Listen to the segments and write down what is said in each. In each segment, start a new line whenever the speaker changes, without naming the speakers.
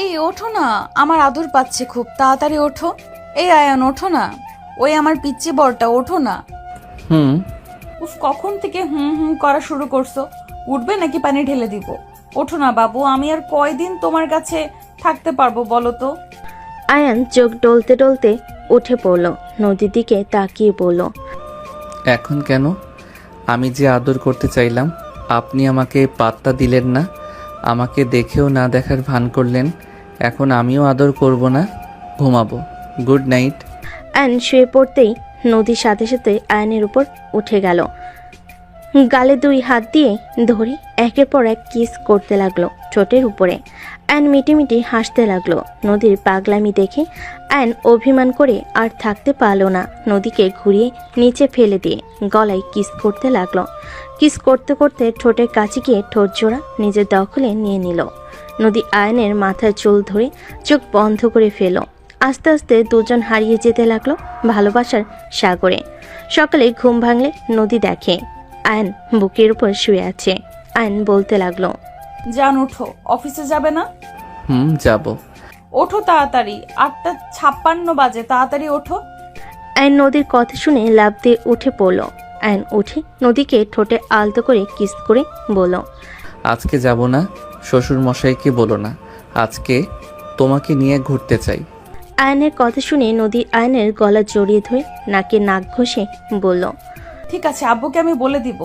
এই ওঠো না, আমার আদর পাচ্ছে খুব, তাড়াতাড়ি ওঠো। এই আয়ান ওঠো না, ওই আমার পিচ্চি বরটা ওঠো না।
হুম।
উফ, কখন থেকে হুম হুম করা শুরু করছো? উঠবে নাকি পানি ঢেলে দিব? ওঠো না বাবু, আমি আর কয়দিন তোমার কাছে থাকতে পারবো বলো তো?
আয়ান চোখ ডলতে ডলতে উঠে পড়ল, নদীর দিকে তাকিয়ে বলল,
এখন কেন? আমি যে আদর করতে চাইলাম আপনি আমাকে পাত্তা দিলেন না, আমাকে দেখেও না দেখার ভান করলেন। এখন আমিও আদর করব না, ঘুমাবো। Good night.
আয়ান শুয়ে পড়তেই নদীর সাথে সাথে আয়ানের উপর উঠে গেল, গালে দুই হাত দিয়ে ধরে একের পর এক কিস করতে লাগলো ঠোঁটের উপরে। আয়ন মিটিমিটি হাসতে লাগলো নদীর পাগলামি দেখে। আয়ন অভিমান করে আর থাকতে পারলো না, নদীকে ঘুরিয়ে নিচে ফেলে দিয়ে গলায় কিস করতে লাগলো। কিস করতে করতে ঠোঁটের কাছে গিয়ে ঠোঁট জোড়া নিজের দখলে নিয়ে নিল। নদী আয়নের মাথার চুল ধরে চোখ বন্ধ করে ফেল। আস্তে আস্তে দুজন হারিয়ে যেতে লাগলো ভালোবাসার সাগরে। সকালে ঘুম ভাঙলে নদী দেখে আয়ন বুকের উপর শুয়ে আছে। আয়ন বলতে লাগলো,
জান ওঠো, অফিসে যাবে না?
যাব।
ওঠো তাড়াতাড়ি, 8:56 বাজে, তাড়াতাড়ি ওঠো।
আয়ন নদীর কথা শুনে লাফ দিয়ে উঠে পড়ল। আয়ন উঠে নদীকে ঠোঁটে আলতো করে কিস করে বলল,
আজকে যাব না, শ্বশুর মশাইকে বলো না, আজকে তোমাকে নিয়ে ঘুরতে চাই।
আয়নের কথা শুনে নদী আয়নের গলা জড়িয়ে ধরে নাকে নাক ঘষে বলল,
ঠিক আছে, আব্বুকে আমি বলে দিব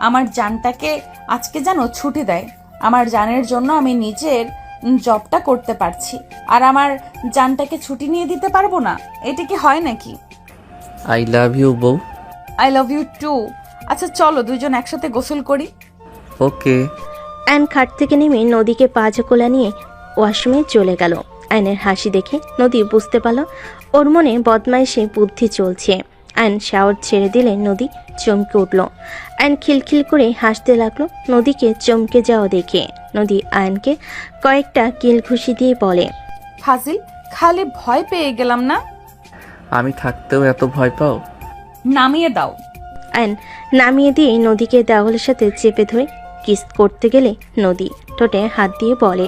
আমার জানটাকে আজকে যেন ছুটি দেয়। আমার জানের জন্য আমি নিজের জবটা করতে পারছি, আর আমার জানটাকে ছুটি নিয়ে দিতে পারবো না? এটা কি হয় নাকি?
আই লাভ ইউ বউ।
I love you too. আচ্ছা চলো দুজন একসাথে গোসল করি।
ওকে।
আয়ন খাট থেকে নেমে নদীকে পাঁজা কোলা নিয়ে ওয়াশরুমে চলে গেল। আয়নের হাসি দেখে নদী বুঝতে পারল ওর মনে বদমাইশে বুদ্ধি চলছে। আয়ন শাওয়ার ছেড়ে দিলে নদী চমকে উঠল। আয়ন খিলখিল করে হাসতে লাগলো নদীকে চমকে যাওয়া দেখে। নদী আয়নকে কয়েকটা কিল ঘুষি দিয়ে বলে,
ফাজিল, খালি ভয় পেয়ে গেলাম না?
আমি থাকতেও এত ভয় পাও?
নামিয়ে দাও।
আয়ন নামিয়ে দিয়ে নদীকে দেওয়ালের সাথে চেপে ধরে কিস করতে গেলে নদী ঠোঁটে হাত দিয়ে বলে,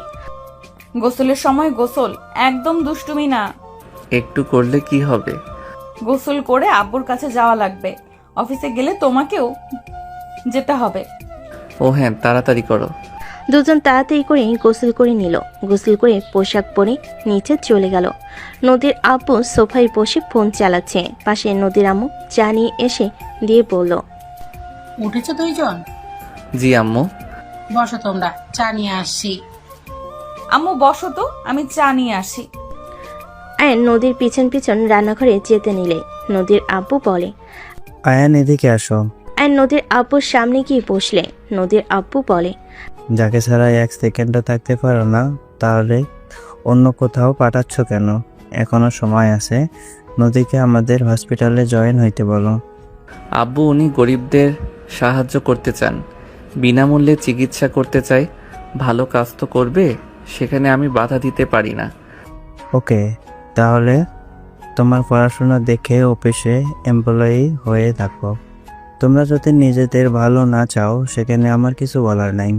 গোসলের সময় গোসল, একদম দুষ্টুমি না।
একটু করলে কি হবে?
গোসল করে আব্বুর কাছে যাওয়া লাগবে, অফিসে গেলে তোমাকেও যেতে হবে।
ও হ্যাঁ, তাড়াতাড়ি করো।
দুজন তাড়াতাড়ি করে গোসল করে নিল। গোসল করে পোশাক পরে নিচে চলে গেল। নদীর আব্বু সোফায় বসে ফোন চালাচ্ছে। পাশে নদীর আম্মু চা নিয়ে এসে দিয়ে বলল,
উঠেছো দুইজন?
জি আম্মু।
বসো তোমরা, চা নিয়ে আসছি।
আম্মু বসো তো, আমি চা নিয়ে আসি।
আয়ন নদীর পিছন পিছন রান্নাঘরে যেতে নিলে নদীর আব্বু বলে,
আয়ান এদিকে আসো।
আয়ন নদীর আব্বুর সামনে গিয়ে বসলে নদীর আব্বু বলে,
যাকে ছাড়া এক সেকেন্ডও থাকতে পারো না, তাহলে অন্য কোথাও পাঠাচ্ছ কেন? এখনো সময় আছে, নদীকে আমাদের হসপিটালে জয়েন হইতে বলো।
আব্বু উনি গরিবদের সাহায্য করতে চান, বিনামূল্যে চিকিৎসা করতে চায়। ভালো কাজ তো করবে, সেখানে আমি বাধা দিতে পারি না।
ওকে, তাহলে তোমার পড়াশোনা দেখে অফিসে এমপ্লয়ি হয়ে থাকো। তোমরা যদি নিজেদের ভালো না চাও সেখানে আমার কিছু বলার নাই।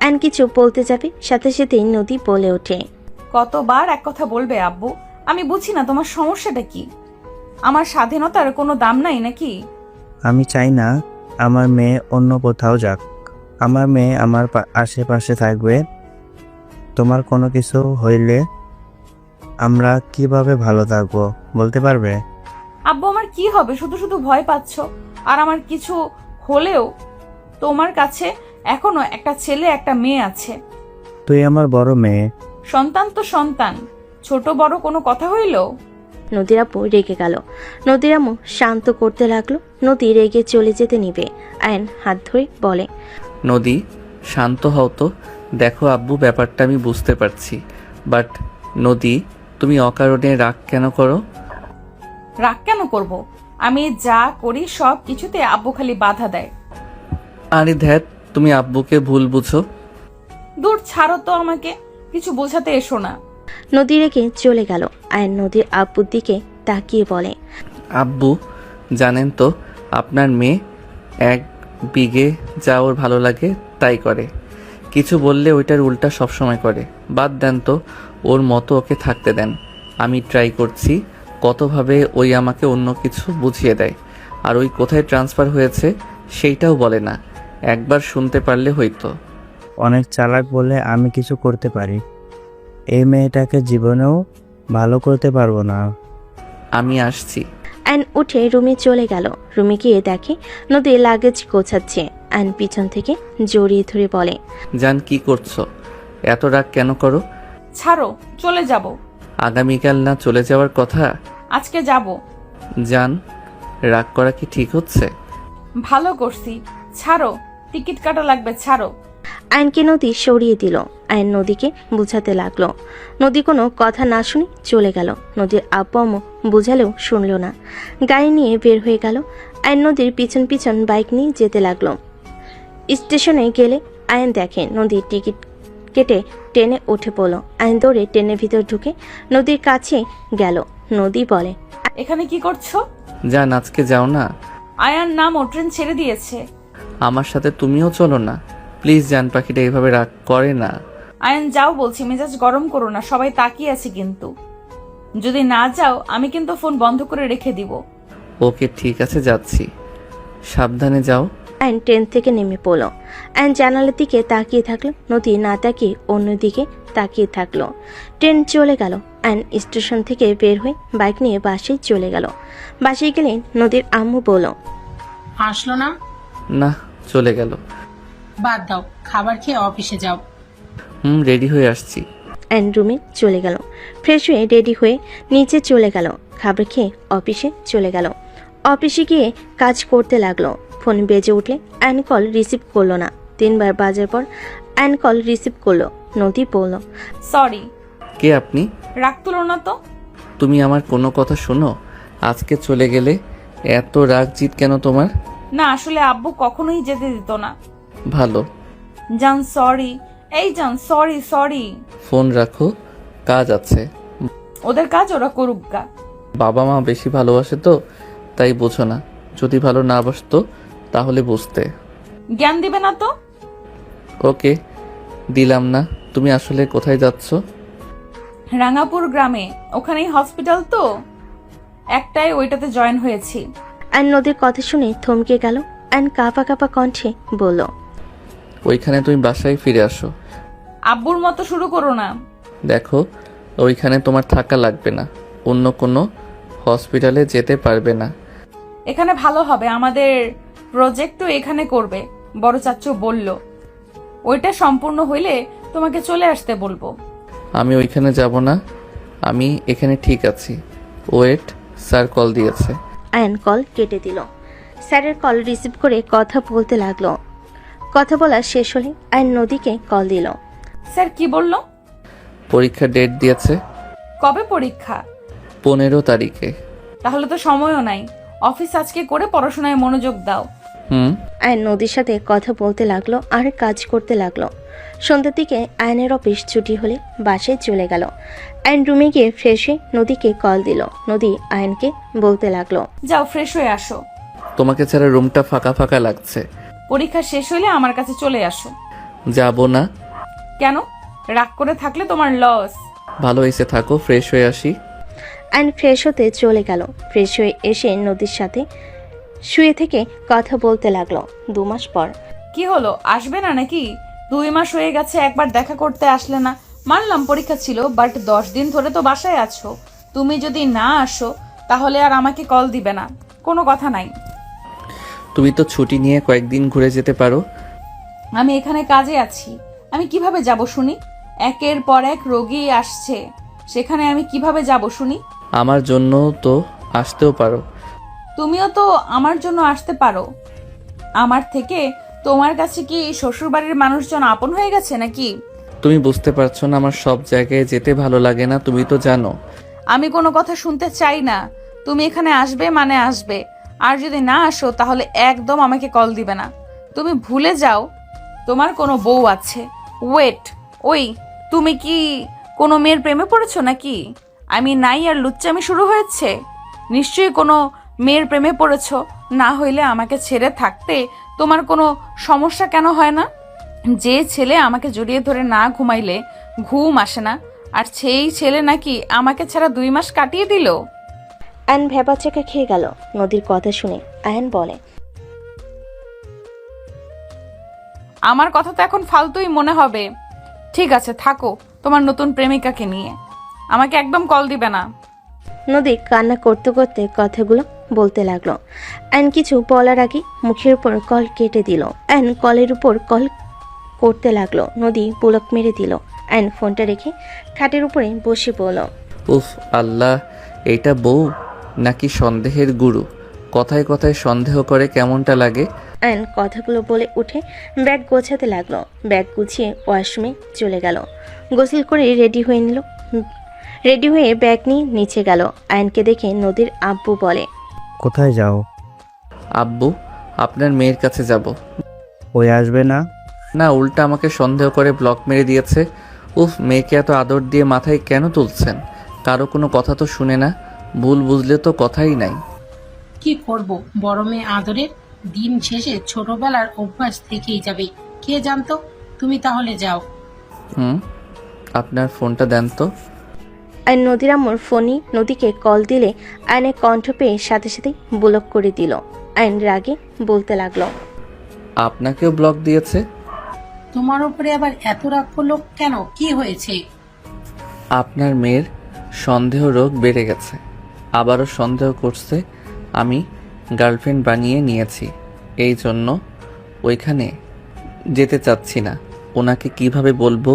আয়ন কিছু বলতে যাবে সাথে সাথেই নদী বলে ওঠে,
কতবার এক কথা বলবে আব্বু? আমি বুঝি না তোমার সমস্যাটা কি। আমার স্বাধীনতার কোনো দাম নাই নাকি?
আমি চাই না আমার মেয়ে অন্য কোথাও যাক। আমার মেয়ে আমার আশেপাশে থাকবে। তোমার কোনো কিছু হইলে আমরা কিভাবে ভালো থাকবো বলতে পারবে?
আব্বু আমার কি হবে? শুধু শুধু ভয় পাচ্ছ। আর আমার কিছু হলেও তোমার কাছে এখনো একটা ছেলে একটা মেয়ে আছে।
তুই আমার বড় মেয়ে।
সন্তান তো সন্তান, ছোট বড় কোনো কথা হইল?
নদীর আব্বু রেগে গেল। নদীর আম্মু শান্ত করতে লাগলো। নদী রেগে চলে যেতে নিবে। আয়ন হাত ধরে বলে,
নদী শান্ত হও তো। দেখো আব্বু, ব্যাপারটা আমি বুঝতে পারছি, বাট নদী তুমি অকারণে রাগ কেন করো?
রাগ কেন করব? আমি যা করি সব কিছুতে আব্বু খালি বাধা দেয়।
আরে ধ্যাত, তুমি আব্বুকে ভুল বুঝো।
দূর ছাড়ো তো, আমাকে কিছু বোঝাতে এসো না।
নদী রেগে চলে গেল। আয়ন নদীর আব্বুর দিকে তাকিয়ে বলে,
আব্বু জানেন তো, আপনার মেয়ে এক বিঘে যা ওর ভালো লাগে তাই করে, কিছু বললে ওইটার উল্টা সবসময় করে। বাদ দেন তো, ওর মতো ওকে থাকতে দেন। আমি ট্রাই করছি কতভাবে ওই আমাকে অন্য কিছু বুঝিয়ে দেয়, আর ওই কোথায় ট্রান্সফার হয়েছে সেইটাও বলে না। একবার শুনতে পারলে হয়তো।
অনেক চালাক বলে আমি কিছু করতে পারি। এই মেয়েটাকে জীবনেও ভালো করতে পারবো না।
আমি আসছি।
অ্যান উঠে রুমে চলে গেল। রুমে গিয়ে দেখে নদী লাগেজ গোছাচ্ছে। অ্যান পিছন থেকে জড়িয়ে ধরে বলে,
জান, কি করছো? এত রাগ কেন করো?
ছাড়ো, চলে যাব।
আগামীকাল না চলে যাওয়ার কথা?
আজকে যাব।
জান, রাগ করা কি ঠিক হচ্ছে?
ভালো করছি, ছাড়ো। টিকিট কাটা লাগবে, ছাড়ো।
আয়নকে নদী সরিয়ে দিল। আয়ন নদীকে বুঝাতে লাগলো। নদী কোনো কথা না শুনে চলে গেল। নদীর আব্বু আম্মু বুঝালেও শুনল না। গাড়ি নিয়ে বের হয়ে গেল। আয়ন নদীর পিছন পিছন বাইক নিয়ে যেতে লাগলো। স্টেশনে গেলে আয়ন দেখে নদীর টিকিট কেটে ট্রেনে উঠে পড়ল। আয়ন দৌড়ে ট্রেনের ভিতর ঢুকে নদীর কাছে গেল। নদী বলে,
এখানে কি করছো?
জান, আজকে যাও না।
আয়ান নাম ও ট্রেন ছেড়ে দিয়েছে।
আমার সাথে তুমিও চলো না প্লিজ। জান, পাখিটা এভাবে রাগ করে না।
আয়ান যাও বলছি, মেজাজ গরম করো না, সবাই তাকিয়ে আছে কিন্তু। যদি না যাও আমি কিন্তু ফোন বন্ধ করে রেখে দিব।
ওকে, ঠিক আছে, যাচ্ছি। সাবধানে যাও।
আয়ন ট্রেন থেকে নেমে পড়ল। আয়ন জানালার দিকে তাকিয়ে থাকলো। নদী না তাকিয়ে অন্যদিকে তাকিয়ে থাকলো। ট্রেন চলে গেল। আয়ন স্টেশন থেকে বের হয়ে বাইক নিয়ে বাসে চলে গেল। বাসে গেলে নদীর আম্মু বলল,
আসলো না?
না, চলে গেল।
বাদ দাও, খাবার খেয়ে অফিসে যাও।
রেডি হয়ে আসছি।
আয়ন রুমে চলে গেল। ফ্রেশ হয়ে রেডি হয়ে নিচে চলে গেল। খাবার খেয়ে অফিসে চলে গেল। অফিসে গিয়ে কাজ করতে লাগলো। ফোন বেজে উঠলে আয়ন কল রিসিভ করলো না। 3 বার বাজার পর আয়ন কল রিসিভ করলো। নদী বলল,
সরি।
কে আপনি?
রাগ তুলো না তো।
তুমি আমার কোনো কথা শোনো? আজকে চলে গেলে এত রাগ জিত কেন তোমার?
না, আসলে আব্বু কখনোই যেতে দিত না।
ভালো।
জান সরি। এই জান, সরি সরি।
ফোন রাখো, কাজ আছে।
ওদের কাজ ওরা করুক গা।
বাবা মা বেশি ভালোবাসে তো, তাই বোঝো না। যদি ভালো না বাসতো তাহলে বুঝতে।
জ্ঞান দিবে না তো।
ওকে, দিলাম না। তুমি আসলে কোথায় যাচ্ছ?
রাঙাপুর গ্রামে, ওখানেই হসপিটাল তো, একটাই, ওইটাতে জয়েন হয়েছি।
আয়ন নদীর কথা শুনে থমকে গেল। আয়ন কাঁপা কাঁপা কণ্ঠে বলল,
ওইখানে তুমি বাসায় ফিরে আসো।
আব্বুর মতো শুরু করো না।
দেখো, ওইখানে তোমার থাকা লাগবে না। অন্য কোনো হসপিটালে যেতে পারবে না।
এখানে ভালো হবে, আমাদের প্রজেক্টও এখানে করবে, বড় চাচ্চু বলল। ওইটা সম্পূর্ণ হইলে তোমাকে চলে আসতে বলবো।
আমি ওইখানে যাব না, আমি এখানে ঠিক আছি। ওয়েট, স্যার কল দিয়েছে।
আয়ন কল কেটে দিল। স্যারের কল রিসিভ করে কথা বলতে লাগলো। কথা বলা শেষ হলে আয়ন নদীকে কল দিল।
স্যার কি বলল?
পরীক্ষার ডেট দিয়েছে।
কবে পরীক্ষা?
15 তারিখে।
তাহলে তো সময়ও নাই। অফিস আজকে করে পড়াশোনায় মনোযোগ দাও।
আয়ন নদীর সাথে কথা বলতে লাগলো আর কাজ করতে লাগলো। সন্ধ্যার দিকে আয়নের অফিস ছুটি হলে বাসায় চলে গেল। আয়ন রুমে গিয়ে ফ্রেশ হয়ে নদীকে কল দিল। নদী আয়নকে বলতে লাগলো,
যাও ফ্রেশ হয়ে আসো।
তোমাকে ছাড়া রুমটা ফাঁকা ফাঁকা লাগছে।
পরীক্ষা শেষ হইলে আমার কাছে চলে আসো।
যাব না।
কেন? রাগ করে থাকলে তোমার লস।
ভালো হয়েছে, থাকো, ফ্রেশ হয়ে আসি।
আয়ন ফ্রেশ হতে চলে গেল। ফ্রেশ হয়ে এসে নদীর সাথে শুয়ে থেকে কথা বলতে লাগলো। 2 মাস পর।
কি হলো, আসবে না নাকি? 2 মাস হয়ে গেছে, একবার দেখা করতে আসলে না। মানলাম পরীক্ষা ছিল, বাট 10 দিন ধরে তো বাসায় আছো। তুমি যদি না আসো তাহলে আর আমাকে কল দিবে না, কোনো কথা নাই।
তুমি তো ছুটি নিয়ে কয়েকদিন ঘুরে যেতে পারো।
আমি এখানে কাজে আছি, আমি কিভাবে যাব শুনি? একের পর এক রোগী আসছে, সেখানে আমি কিভাবে যাব শুনি?
আমার জন্য তো আসতেও পারো।
তুমিও তো আমার জন্য আসতে পারো। আমার থেকে তোমার কাছে কি শ্বশুরবাড়ির মানুষজন আপন হয়ে গেছে নাকি?
তুমি বুঝতে পারছো না, আমার সব জায়গায় যেতে ভালো লাগে না, তুমি তো জানো।
আমি কোনো কথা শুনতে চাই না। তুমি এখানে আসবে মানে আসবে, আর যদি না আসো তাহলে একদম আমাকে কল দিবে না। তুমি ভুলে যাও তোমার কোনো বউ আছে। ওয়েট, ওই তুমি কি কোনো মেয়ের প্রেমে পড়েছো নাকি? আমি নাই আর লুচ্চামি শুরু হয়েছে? নিশ্চয়ই কোনো মেয়ের প্রেমে পড়েছো, না হইলে আমাকে ছেড়ে থাকতে তোমার কোনো সমস্যা কেন হয় না? যে ছেলে আমাকে জড়িয়ে ধরে না ঘুমাইলে ঘুম আসে না, আর সেই ছেলে নাকি আমাকে ছাড়া 2 মাস কাটিয়ে দিল।
আয়ন ভেবাচাকা খেয়ে গেল নদীর কথা শুনে। আয়ন বলে,
আমার কথা তো এখন ফালতুই মনে হবে। ঠিক আছে, থাকো তোমার নতুন প্রেমিকাকে নিয়ে, আমাকে একদম কল দিবে না।
নদী কান্না করতে করতে কথাগুলো বলতে লাগলো। আয়ন কিছু বলার আগে মুখের উপর কল কেটে দিল। আয়ন কলের উপর কল করতে লাগলো। নদী পুলক মেরে দিল। আয়ন ফোনটা রেখে খাটের উপরে বসে পড়ল।
উফ আল্লাহ, এইটা বউ নাকি সন্দেহের গুরু? কথায় কথায় সন্দেহ করে কেমনটা লাগে।
আয়ন কথাগুলো বলে উঠে ব্যাগ গোছাতে লাগলো। ব্যাগ গুছিয়ে ওয়াশরুমে চলে গেল। গোসল করে রেডি হয়ে ব্যাগ নিয়ে নিচে গেল। আয়নকে দেখে নদীর আব্বু বলে,
কোথায় যাও?
আব্বু, আপনার মেয়ের কাছে যাব।
ওই আসবে না?
না, উল্টা আমাকে সন্দেহ করে ব্লক মেরে দিয়েছে। উফ, মেয়েকে এত আদর দিয়ে মাথায় কেন তুলছেন? কারো কোনো কথা তো শুনে না, ভুল বুঝলে তো কথাই নাই।
কি করব, বড় মেয়ে আদরের দিন শেষে ছোটবেলার অভ্যাস থেকেই যাবে। কে জানতো? তুমি তাহলে যাও।
আপনার ফোনটা দেন তো।
আয়ন নদীর আম্মুর ফোনই নদীকে কল দিলে আয়নের কণ্ঠ পেয়ে সাথে সাথেই ব্লক করে দিল। আয়ন রাগে বলতে লাগলো,
আপনাকেও ব্লক দিয়েছে?
তোমার উপরে আবার এত রাগ করলো কেন? কি হয়েছে?
আপনার মেয়ের সন্দেহ রোগ বেড়ে গেছে, আবারও সন্দেহ করছে আমি গার্লফ্রেন্ড বানিয়ে নিয়েছি, এই জন্য ওইখানে যেতে চাচ্ছি না। ওনাকে কিভাবে বলবো?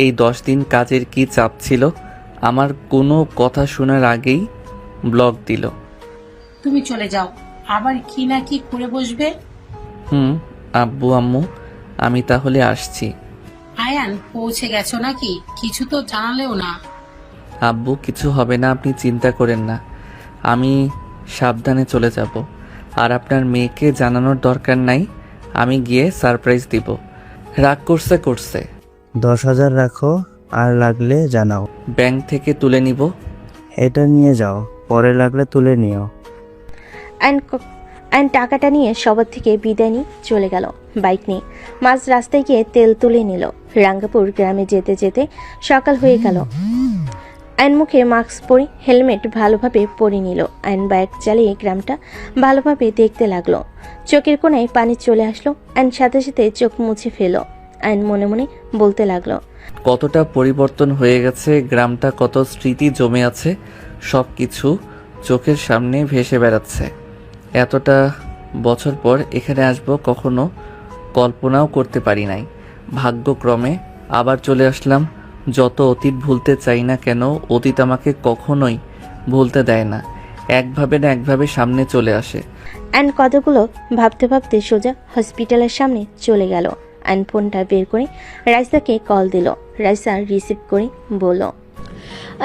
এই 10 দিন কাজের কি চাপ ছিল, আমার কোনো কথা শোনার আগেই ব্লক দিল।
তুমি চলে যাও, আবার কি না কি করে বসবে।
আব্বু আম্মু, আমি তাহলে আসছি।
আয়ান, পৌঁছে গেছো নাকি? কিছু তো জানালেও না।
আব্বু, কিছু হবে না, আপনি চিন্তা করেন না, আমি সাবধানে চলে যাব। আর আপনার মেয়েকে জানানোর দরকার নাই, আমি গিয়ে সারপ্রাইজ দিব। রাগ করছে
10,000 রাখো, আর লাগলে জানাও।
ব্যাংক থেকে তুলে নিব।
এটা নিয়ে যাও, পরে লাগলে তুলে নিও।
আয়ন টাকাটা নিয়ে সবার থেকে বিদায় নিয়ে চলে গেল বাইক নিয়ে। মাঝ রাস্তায় গিয়ে তেল তুলে নিল। রাঙ্গাপুর গ্রামে যেতে যেতে সকাল হয়ে গেল। আয়ন মুখে মাস্ক পরে হেলমেট ভালোভাবে পরে নিল। আয়ন বাইক চালিয়ে গ্রামটা ভালোভাবে দেখতে লাগলো। চোখের কোণায় পানি চলে আসলো। আয়ন সাথে সাথে চোখ মুছে ফেল। আয়ন মনে মনে বলতে লাগলো,
কতটা পরিবর্তন হয়ে গেছে গ্রামটা, কত স্মৃতি জমে আছে, সব কিছু চোখের সামনে ভেসে বেড়াচ্ছে। এতটা বছর পর এখানে আসবো কখনো কল্পনাও করতে পারি নাই। ভাগ্যক্রমে আবার চলে আসলাম। যত অতীত ভুলতে চাই না কেন, অতীত আমাকে কখনোই ভুলতে দেয় না, একভাবে না একভাবে সামনে চলে আসে।
আয়ন কথাগুলো ভাবতে ভাবতে সোজা হসপিটালের সামনে চলে গেল। আয়ন ফোনটা বের করে রাইসাকে কল দিল। রাইসা রিসিভ করে বলল,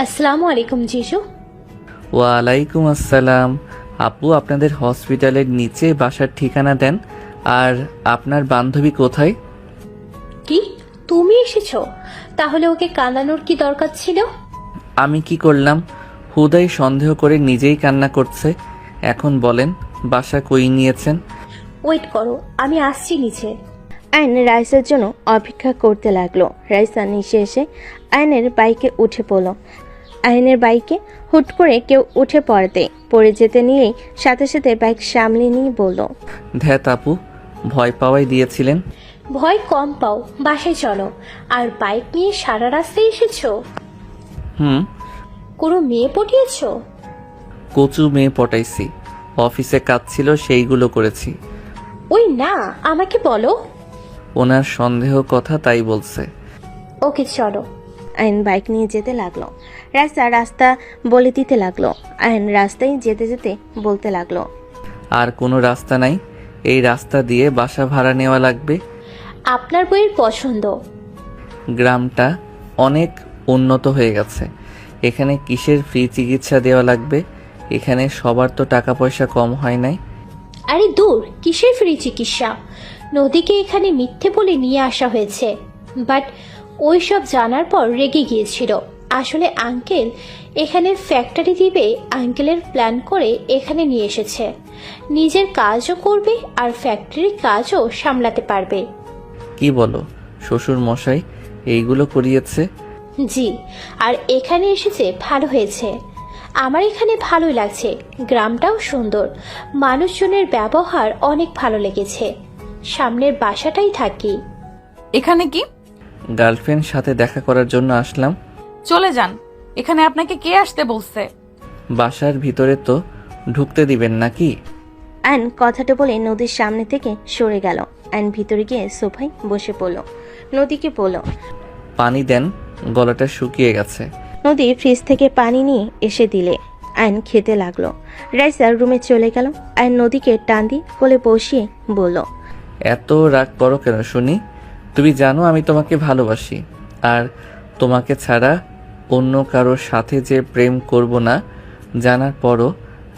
আসসালামু আলাইকুম জিজু।
ওয়ালাইকুম আসসালাম। আপু, আপনাদের হসপিটালের নিচে বাসার ঠিকানা দেন। আর আপনার বান্ধবী কোথায়?
কি, তুমি এসেছো? তাহলে ওকে কাঁদানোর কি দরকার ছিল?
আমি কি করলাম? হুদাই সন্দেহ করে নিজেই কান্না করছে। এখন বলেন, বাসা কই নিয়েছেন?
ওয়েট করো, আমি আসছি নিচে।
আয়ন রাইসার জন্য অপেক্ষা করতে লাগলো। রাইসা নিচে এসে আয়নের বাইকে উঠে পড়ল। আয়নের বাইকে হুট করে কেউ উঠে পড়ে যেতে নিয়েই সাথে সাথে বাইক সামলে নিয়ে বলল,
ধ্যাত আপু, ভয় পাওয়াই দিয়েছিলেন।
ভয় কম পাও, বাসায় চলো। আর বাইক নিয়ে সারা রাস্তায় এসেছো? কোনো মেয়ে পটিয়েছো?
কচু মেয়ে পটাইছি, অফিসে কাজ ছিল সেইগুলো করেছি।
ওই না, আমাকে বলো।
ওনার সন্দেহ কথা তাই বলছে।
ওকে চলো।
আয়ন বাইক নিয়ে যেতে লাগলো। রাস্তা বলে দিতে লাগলো। আয়ন রাস্তায় যেতে যেতে বলতে লাগলো,
আর কোনো রাস্তা নাই, এই রাস্তা দিয়ে বাসা ভাড়া নেওয়া লাগবে।
আপনার বইয়ের পছন্দ।
গ্রামটা অনেক উন্নত হয়ে গেছে, এখানে কিসের ফ্রি চিকিৎসা দেওয়া লাগবে? এখানে সবার তো টাকা পয়সা কম হয় নাই।
আরে দূর, কিসের ফ্রি চিকিৎসা? নদীকে এখানে মিথ্যে বলে নিয়ে আসা হয়েছে, বাট ওই সব জানার পর রেগে গিয়েছিল। আসলে আঙ্কেল এখানে ফ্যাক্টরি দিবে, আঙ্কেলের প্ল্যান করে এখানে নিয়ে এসেছে। নিজের কাজও করবে আর ফ্যাক্টরির কাজও সামলাতে পারবে।
কি বলো শ্বশুর মশাই এইগুলো করিয়েছে?
জি, আর এখানে এসেছে ভালো হয়েছে। আমার এখানে ভালোই লাগছে, গ্রামটাও সুন্দর, মানুষজনের ব্যবহার অনেক ভালো লেগেছে। সামনের বাসাটাই থাকি।
এখানে কি?
গার্লফ্রেন্ড সাথে দেখা করার জন্য আসলাম।
চলে যান, এখানে আপনাকে কে আসতে বলছে?
বাসার ভিতরে তো ঢুকতে দিবেন নাকি?
আয়ন কথাটা বলে নদীর সামনে থেকে সরে গেল। আয়ন ভিতরে গিয়ে সোফায় বসে পড়ল। নদীকে বলল।
পানি দেন, গলাটা শুকিয়ে গেছে।
নদী ফ্রিজ থেকে পানি নিয়ে এসে দিলে আয়ন খেতে লাগলো। রাইসা রুমে চলে গেল। আয়ন নদীকে টান দিয়ে কোলে বসিয়ে বলল।
এত রাগ করো কেন শুনি? তুমি জানো আমি তোমাকে ভালোবাসি, আর তোমাকে ছাড়া অন্য কারোর সাথে যে প্রেম করব না জানার পরও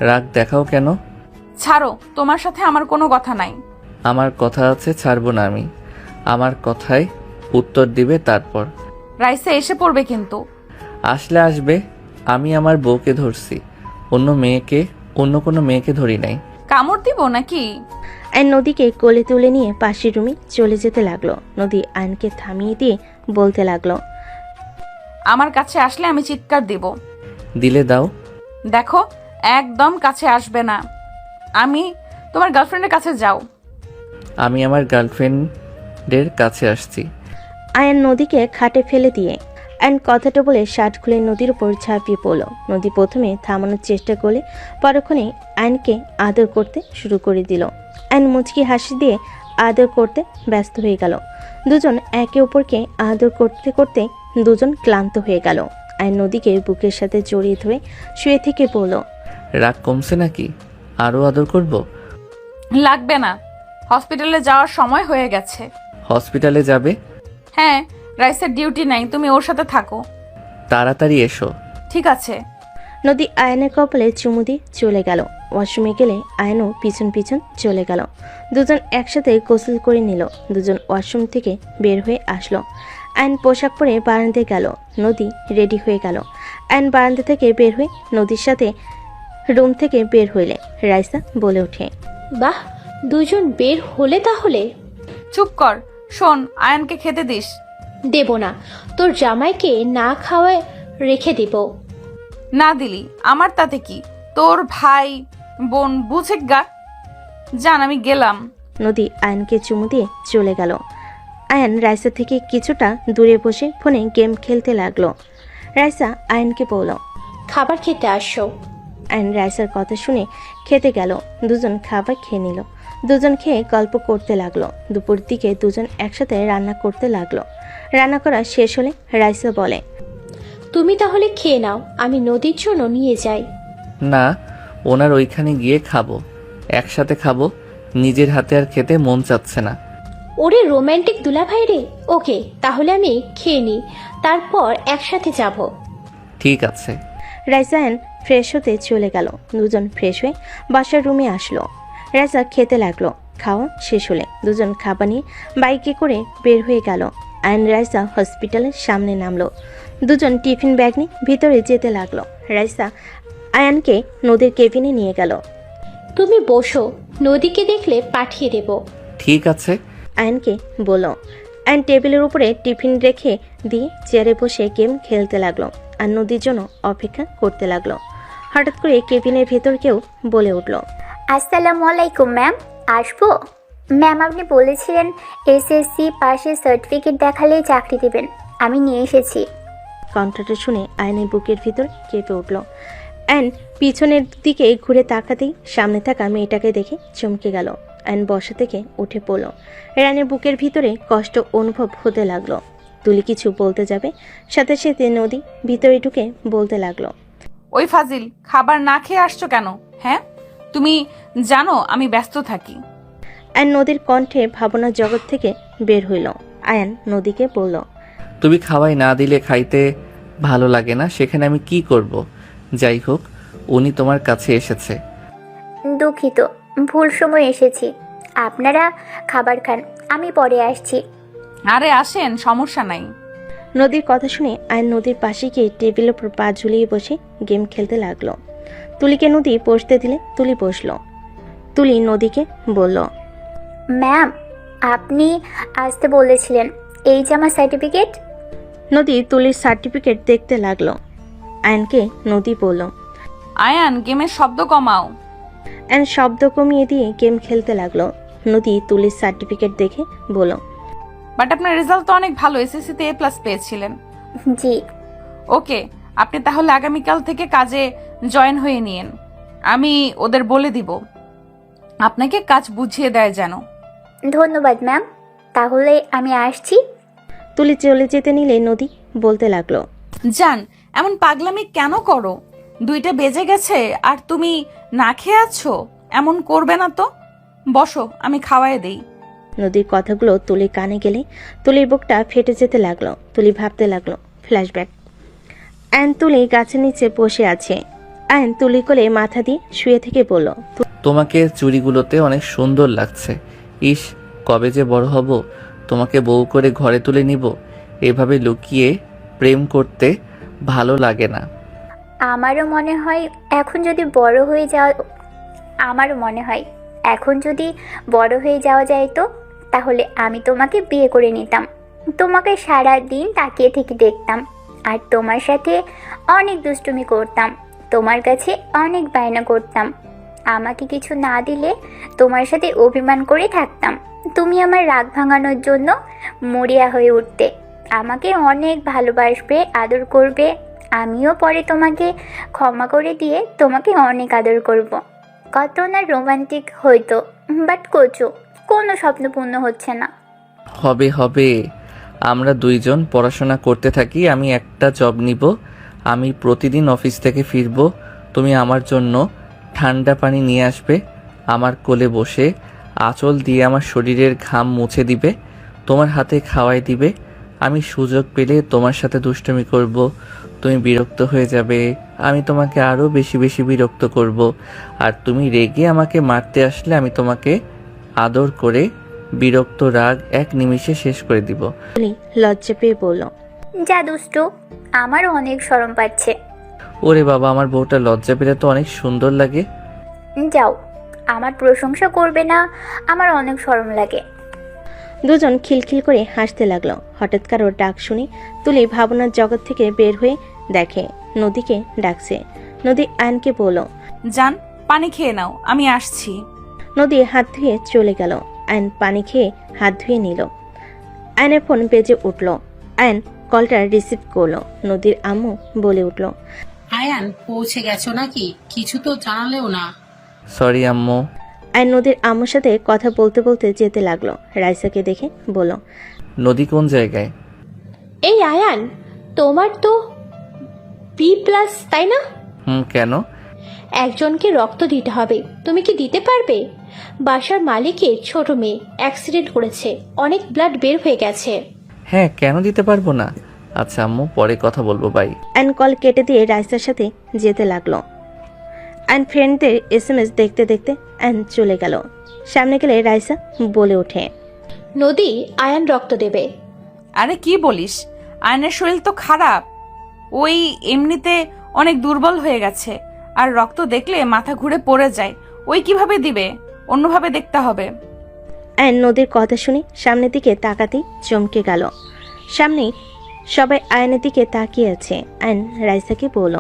রাগ দেখাও কেন?
ছাড়ো, তোমার সাথে আমার কোনো কথা নাই।
আমার কথা আছে, ছাড়বো না আমি। আমার কথায় উত্তর দিবে তারপর।
রাইসা এসে পড়বে কিন্তু।
আসলে আসবে, আমি আমার বউকে ধরছি, অন্য কোনো মেয়েকে ধরি নাই।
কামড় দিব নাকি?
আয়ন নদীকে কোলে তুলে নিয়ে পাশের রুমে চলে যেতে লাগলো। নদী আয়নকে থামিয়ে দিয়ে বলতে লাগলো।
আমার কাছে আসলে আমি চিৎকার দিব।
দিলে দাও।
দেখো, একদম কাছে আসবে না। আমি তোমার গার্লফ্রেন্ডের কাছে যাও।
আমি আমার গার্লফ্রেন্ডের কাছে আসছি।
আয়ন নদীকে খাটে ফেলে দিয়ে আয়ন কথাটা বলে শার্ট খুলে নদীর উপর ঝাঁপিয়ে পড়ল। নদী প্রথমে থামানোর চেষ্টা করলে পরক্ষণে আয়নকে আদর করতে শুরু করে দিল। আয়ন মুচকি হাসি দিয়ে আদর করতে ব্যস্ত হয়ে গেল। দুজন একে অপরকে আদর করতে করতে দুজন ক্লান্ত হয়ে গেল। আয়ন নদীকে বুকের সাথে জড়িয়ে ধরে শুয়ে থেকে বলল।
রাগ কমছে নাকি? আরো আদর করব?
লাগবে না, হসপিটালে যাওয়ার সময় হয়ে গেছে।
হসপিটালে যাবে?
হ্যাঁ, রাইসের ডিউটি নাই, তুমি ওর সাথে থাকো।
তাড়াতাড়ি এসো।
ঠিক আছে।
নদী আয়নের কপালে চুমু দিয়ে চলে গেল। ওয়াশরুমে গেলে আয়নও পিছন পিছন চলে গেল। দুজন একসাথে গোসল করে নিল। দুজন ওয়াশরুম থেকে বের হয়ে আসলো। আয়ন পোশাক পরে বারান্দায় গেল। নদী রেডি হয়ে গেল। আয়ন বারান্দা থেকে বের হয়ে নদীর সাথে রুম থেকে বের হইলে রাইসা বলে ওঠে।
বাহ, দুজন বের হলে তাহলে?
চুপ কর, শোন, আয়নকে খেতে দিস।
দেব না, তোর জামাইকে না খাওয়ায় রেখে দিব।
না দিলি আমার তাতে কি? তোর ভাই বোন বুঝে গা। জান, আমি গেলাম।
নদী আয়নকে চুমু দিয়ে চলে গেল। আয়ন রাইসা থেকে কিছুটা দূরে বসে ফোনে গেম খেলতে লাগলো। রাইসা আয়নকে বলল।
খাবার খেতে আসো।
আয়ন রাইসার কথা শুনে খেতে গেল। দুজন খাবার খেয়ে নিল। দুজন খেয়ে গল্প করতে লাগলো। দুপুর দিকে দুজন একসাথে রান্না করতে লাগলো। রান্না করা শেষ হলে রাইসা বলে।
তুমি তাহলে খেয়ে নাও, আমি নদীর জন্য নিয়ে যাই।
না, ওনার ওইখানে গিয়ে খাবো, একসাথে খাবো। নিজের হাতে আর খেতে মন চাচ্ছে না।
ওরে রোমান্টিক দুলাভাই রে। ওকে, তাহলে আমি খেয়ে নিই, তারপর একসাথে যাব।
ঠিক আছে।
রাইসা আয়ন ফ্রেশ হতে চলে গেল। দুজন ফ্রেশ হয়ে বাসার রুমে আসলো। রাইসা খেতে লাগলো। খাওয়া শেষ হলে দুজন খাবার নিয়ে বাইকে করে বের হয়ে গেল। আয়ন রাইসা হসপিটালের সামনে নামলো। দুজন টিফিন ব্যাগ নিয়ে ভিতরে যেতে লাগলো। রাইসা আয়ানকে নদীর কেবিনে নিয়ে গেল।
তুমি বসো, নদীকে দেখলে পাঠিয়ে দেব।
ঠিক আছে।
আয়নকে বলল। আয়ন টেবিলের উপরে টিফিন রেখে দিয়ে চেয়ারে বসে গেম খেলতে লাগলো আর নদীর জন্য অপেক্ষা করতে লাগলো। হঠাৎ করে কেবিনের ভেতর কেউ বলে উঠল।
আসসালামু আলাইকুম ম্যাম, আসবো? ম্যাম, আপনি বলেছিলেন এসএসসি পাশের সার্টিফিকেট দেখালেই চাকরি দেবেন, আমি নিয়ে এসেছি।
কণ্ঠটা শুনে আয়নের বুকের ভিতর কেঁপে উঠল। আয়ন পিছনের দিকে ঘুরে তাকাতেই সামনে থাকা মেয়েটাকে দেখে চমকে গেল। আয়ন বসা থেকে উঠে পড়ল। রানের বুকের ভিতরে কষ্ট অনুভব হতে লাগলো। তুলি কিছু বলতে যাবে, সাথে সাথে নদী ভিতরে ঢুকে বলতে লাগলো।
ওই ফাজিল, খাবার না খেয়ে আসছো কেন? হ্যাঁ, তুমি জানো আমি ব্যস্ত থাকি।
আয়ন নদীর কণ্ঠে ভাবনার জগৎ থেকে বের হইল। আয়ন নদীকে বলল।
তুমি খাওয়াই না দিলে খাইতে ভালো লাগে না, সেখানে আমি কি করব? যাই হোক, উনি তোমার কাছে এসেছে।
দুঃখিত, ভুল সময় এসেছি। আপনারা খাবার খান, আমি পরে আসছি।
আরে আসেন, সমস্যা নাই।
নদীর কথা শুনে আয়ন নদীর পাশে গিয়ে টেবিলের উপর পা ঝুলিয়ে বসে গেম খেলতে লাগলো। তুলিকে নদী বসতে দিলে তুলি বসলো। তুলি নদীকে বলল।
ম্যাম, আপনি আসতে বলেছিলেন। এই যে আমার সার্টিফিকেট।
নদী তুলির সার্টিফিকেট দেখতে লাগলো। আয়নকে নদী বলল।
আয়ান গেমের শব্দ কমাও।
আয়ন শব্দ কমিয়ে দিয়ে গেম খেলতে লাগলো। নদী তুলির সার্টিফিকেট দেখে বলল।
বাট আপনার রেজাল্ট তো অনেক ভালো, এসএসসিতে A+ পেয়েছিলেন।
জি।
ওকে, আপনি তাহলে আগামীকাল থেকে কাজে জয়েন হয়ে নিন। আমি ওদের বলে দিব আপনাকে কাজ বুঝিয়ে দেয় যেন।
ধন্যবাদ ম্যাম, তাহলে আমি আসছি।
তুলি চলে যেতে নিলে নদী বলতে লাগলো।
জান, এমন পাগলামি কেন করো? 2টা বেজে গেছে আর তুমি না খেয়ে আছো। এমন করবে না তো। বসো, আমি খাওয়াই দেই।
নদীর কথাগুলো তুলির কানে গেলে তুলির বুকটা ফেটে যেতে লাগলো। তুলি ভাবতে লাগলো ফ্ল্যাশব্যাক। আয়ন তুলি গাছের নিচে বসে আছে। আয়ন তুলি কোলে মাথা দিয়ে শুয়ে থেকে বলল।
তোমাকে চুড়িগুলোতে অনেক সুন্দর লাগছে। ইস, কবে যে বড় হব, তোমাকে বউ করে ঘরে তুলে নিব। এভাবে লুকিয়ে প্রেম করতে ভালো লাগে না।
আমারও মনে হয় এখন যদি বড় হয়ে যাওয়া যায় তো তাহলে আমি তোমাকে বিয়ে করে নিতাম। তোমাকে সারা দিন তাকিয়ে থেকে দেখতাম আর তোমার সাথে অনেক দুষ্টুমি করতাম। তোমার কাছে অনেক বায়না করতাম। আমাকে কিছু না দিলে তোমার সাথে অভিমান করে থাকতাম। তুমি আমার রাগ ভাঙানোর জন্য মরিয়া হয়ে উঠতে। আমাকে অনেক ভালোবাসবে, আদর করবে। আমিও পরে তোমাকে ক্ষমা করে দিয়ে তোমাকে অনেক আদর করব। কত না রোমান্টিক হইতো, বাট কোনো স্বপ্ন পূর্ণ হচ্ছে না।
হবে হবে, আমরা দুইজন পড়াশোনা করতে থাকি। আমি একটা জব নিব। আমি প্রতিদিন অফিস থেকে ফিরবো। তুমি আমার জন্য ঠান্ডা পানি নিয়ে আসবে, আমার কোলে বসে আঁচল দিয়ে আমার শরীরের ঘাম মুছে দিবে, তোমার হাতে খাওয়াই দিবে। আমি সুযোগ পেলে তোমার সাথে দুষ্টুমি করব। তুমি বিরক্ত হয়ে যাবে, আমি তোমাকে আরও বেশি বেশি বিরক্ত করব। আর তুমি রেগে আমাকে মারতে আসলে আমি তোমাকে আদর করে বিরক্ত রাগ এক নিমিষে শেষ করে দিব।
তুলি লজ্জা পেয়ে বলল।
যা দুষ্টু, আমারও অনেক শরম পাচ্ছে।
ওরে বাবা, আমার বউটা লজ্জা পেলে তো অনেক সুন্দর লাগে।
যাও, আমার প্রশংসা করবে না, আমার অনেক শরম লাগে।
দুজন খিলখিল করে হাসতে লাগলো। হঠাৎ কারোর ডাক শুনে তুলি ভাবনার জগৎ থেকে বের হয়ে দেখে নদীকে ডাকছে। নদী আয়নকে বলল।
জান, পানি খেয়ে নাও, আমি আসছি।
নদী হাত ধুয়ে চলে গেল। আয়ন পানি খেয়ে হাত ধুয়ে নিল। আয়নের ফোন বেজে উঠল। আয়ন কলটা রিসিভ করলো। নদীর আম্মু বলে উঠল।
আয়ান, পৌঁছে গেছো নাকি? কিছু তো জানালেও না।
সরি আম্মু।
আয়ন নদীর আম্মুর সাথে কথা বলতে বলতে যেতে লাগলো। রাইসাকে দেখে বলল।
নদী কোন জায়গায়?
এই আয়ান, তোমার তো B+, তাই না?
কেন?
একজনকে রক্ত দিতে হবে, তুমি কি দিতে পারবে? বাসার মালিকের ছোট মেয়ে অ্যাক্সিডেন্ট করেছে, অনেক ব্লাড বের হয়ে গেছে।
হ্যাঁ, কেন দিতে পারবো না? আচ্ছা আম্মু, পরে কথা বলবো, বাই।
আয়ন কল কেটে দিয়ে রাইসার সাথে যেতে লাগলো। আয়ন ফ্রেন্ডদের SMS দেখতে দেখতে আয়ন চলে গেল। সামনে গেলে রাইসা বলে ওঠে।
নদী, আয়ান রক্ত দেবে।
আরে কি বলিস? আয়নের শরীর তো খারাপ, ওই এমনিতে অনেক দুর্বল হয়ে গেছে। আর রক্ত দেখলে মাথা ঘুরে পড়ে যায়। ওই কিভাবে দিবে? অন্যভাবে দেখতে হবে।
আয়ন নদীর কথা শুনে সামনের দিকে তাকাতেই চমকে গেল। সামনে সবাই আয়নের দিকে তাকিয়ে আছে। আয়ন রাইসাকে বলল।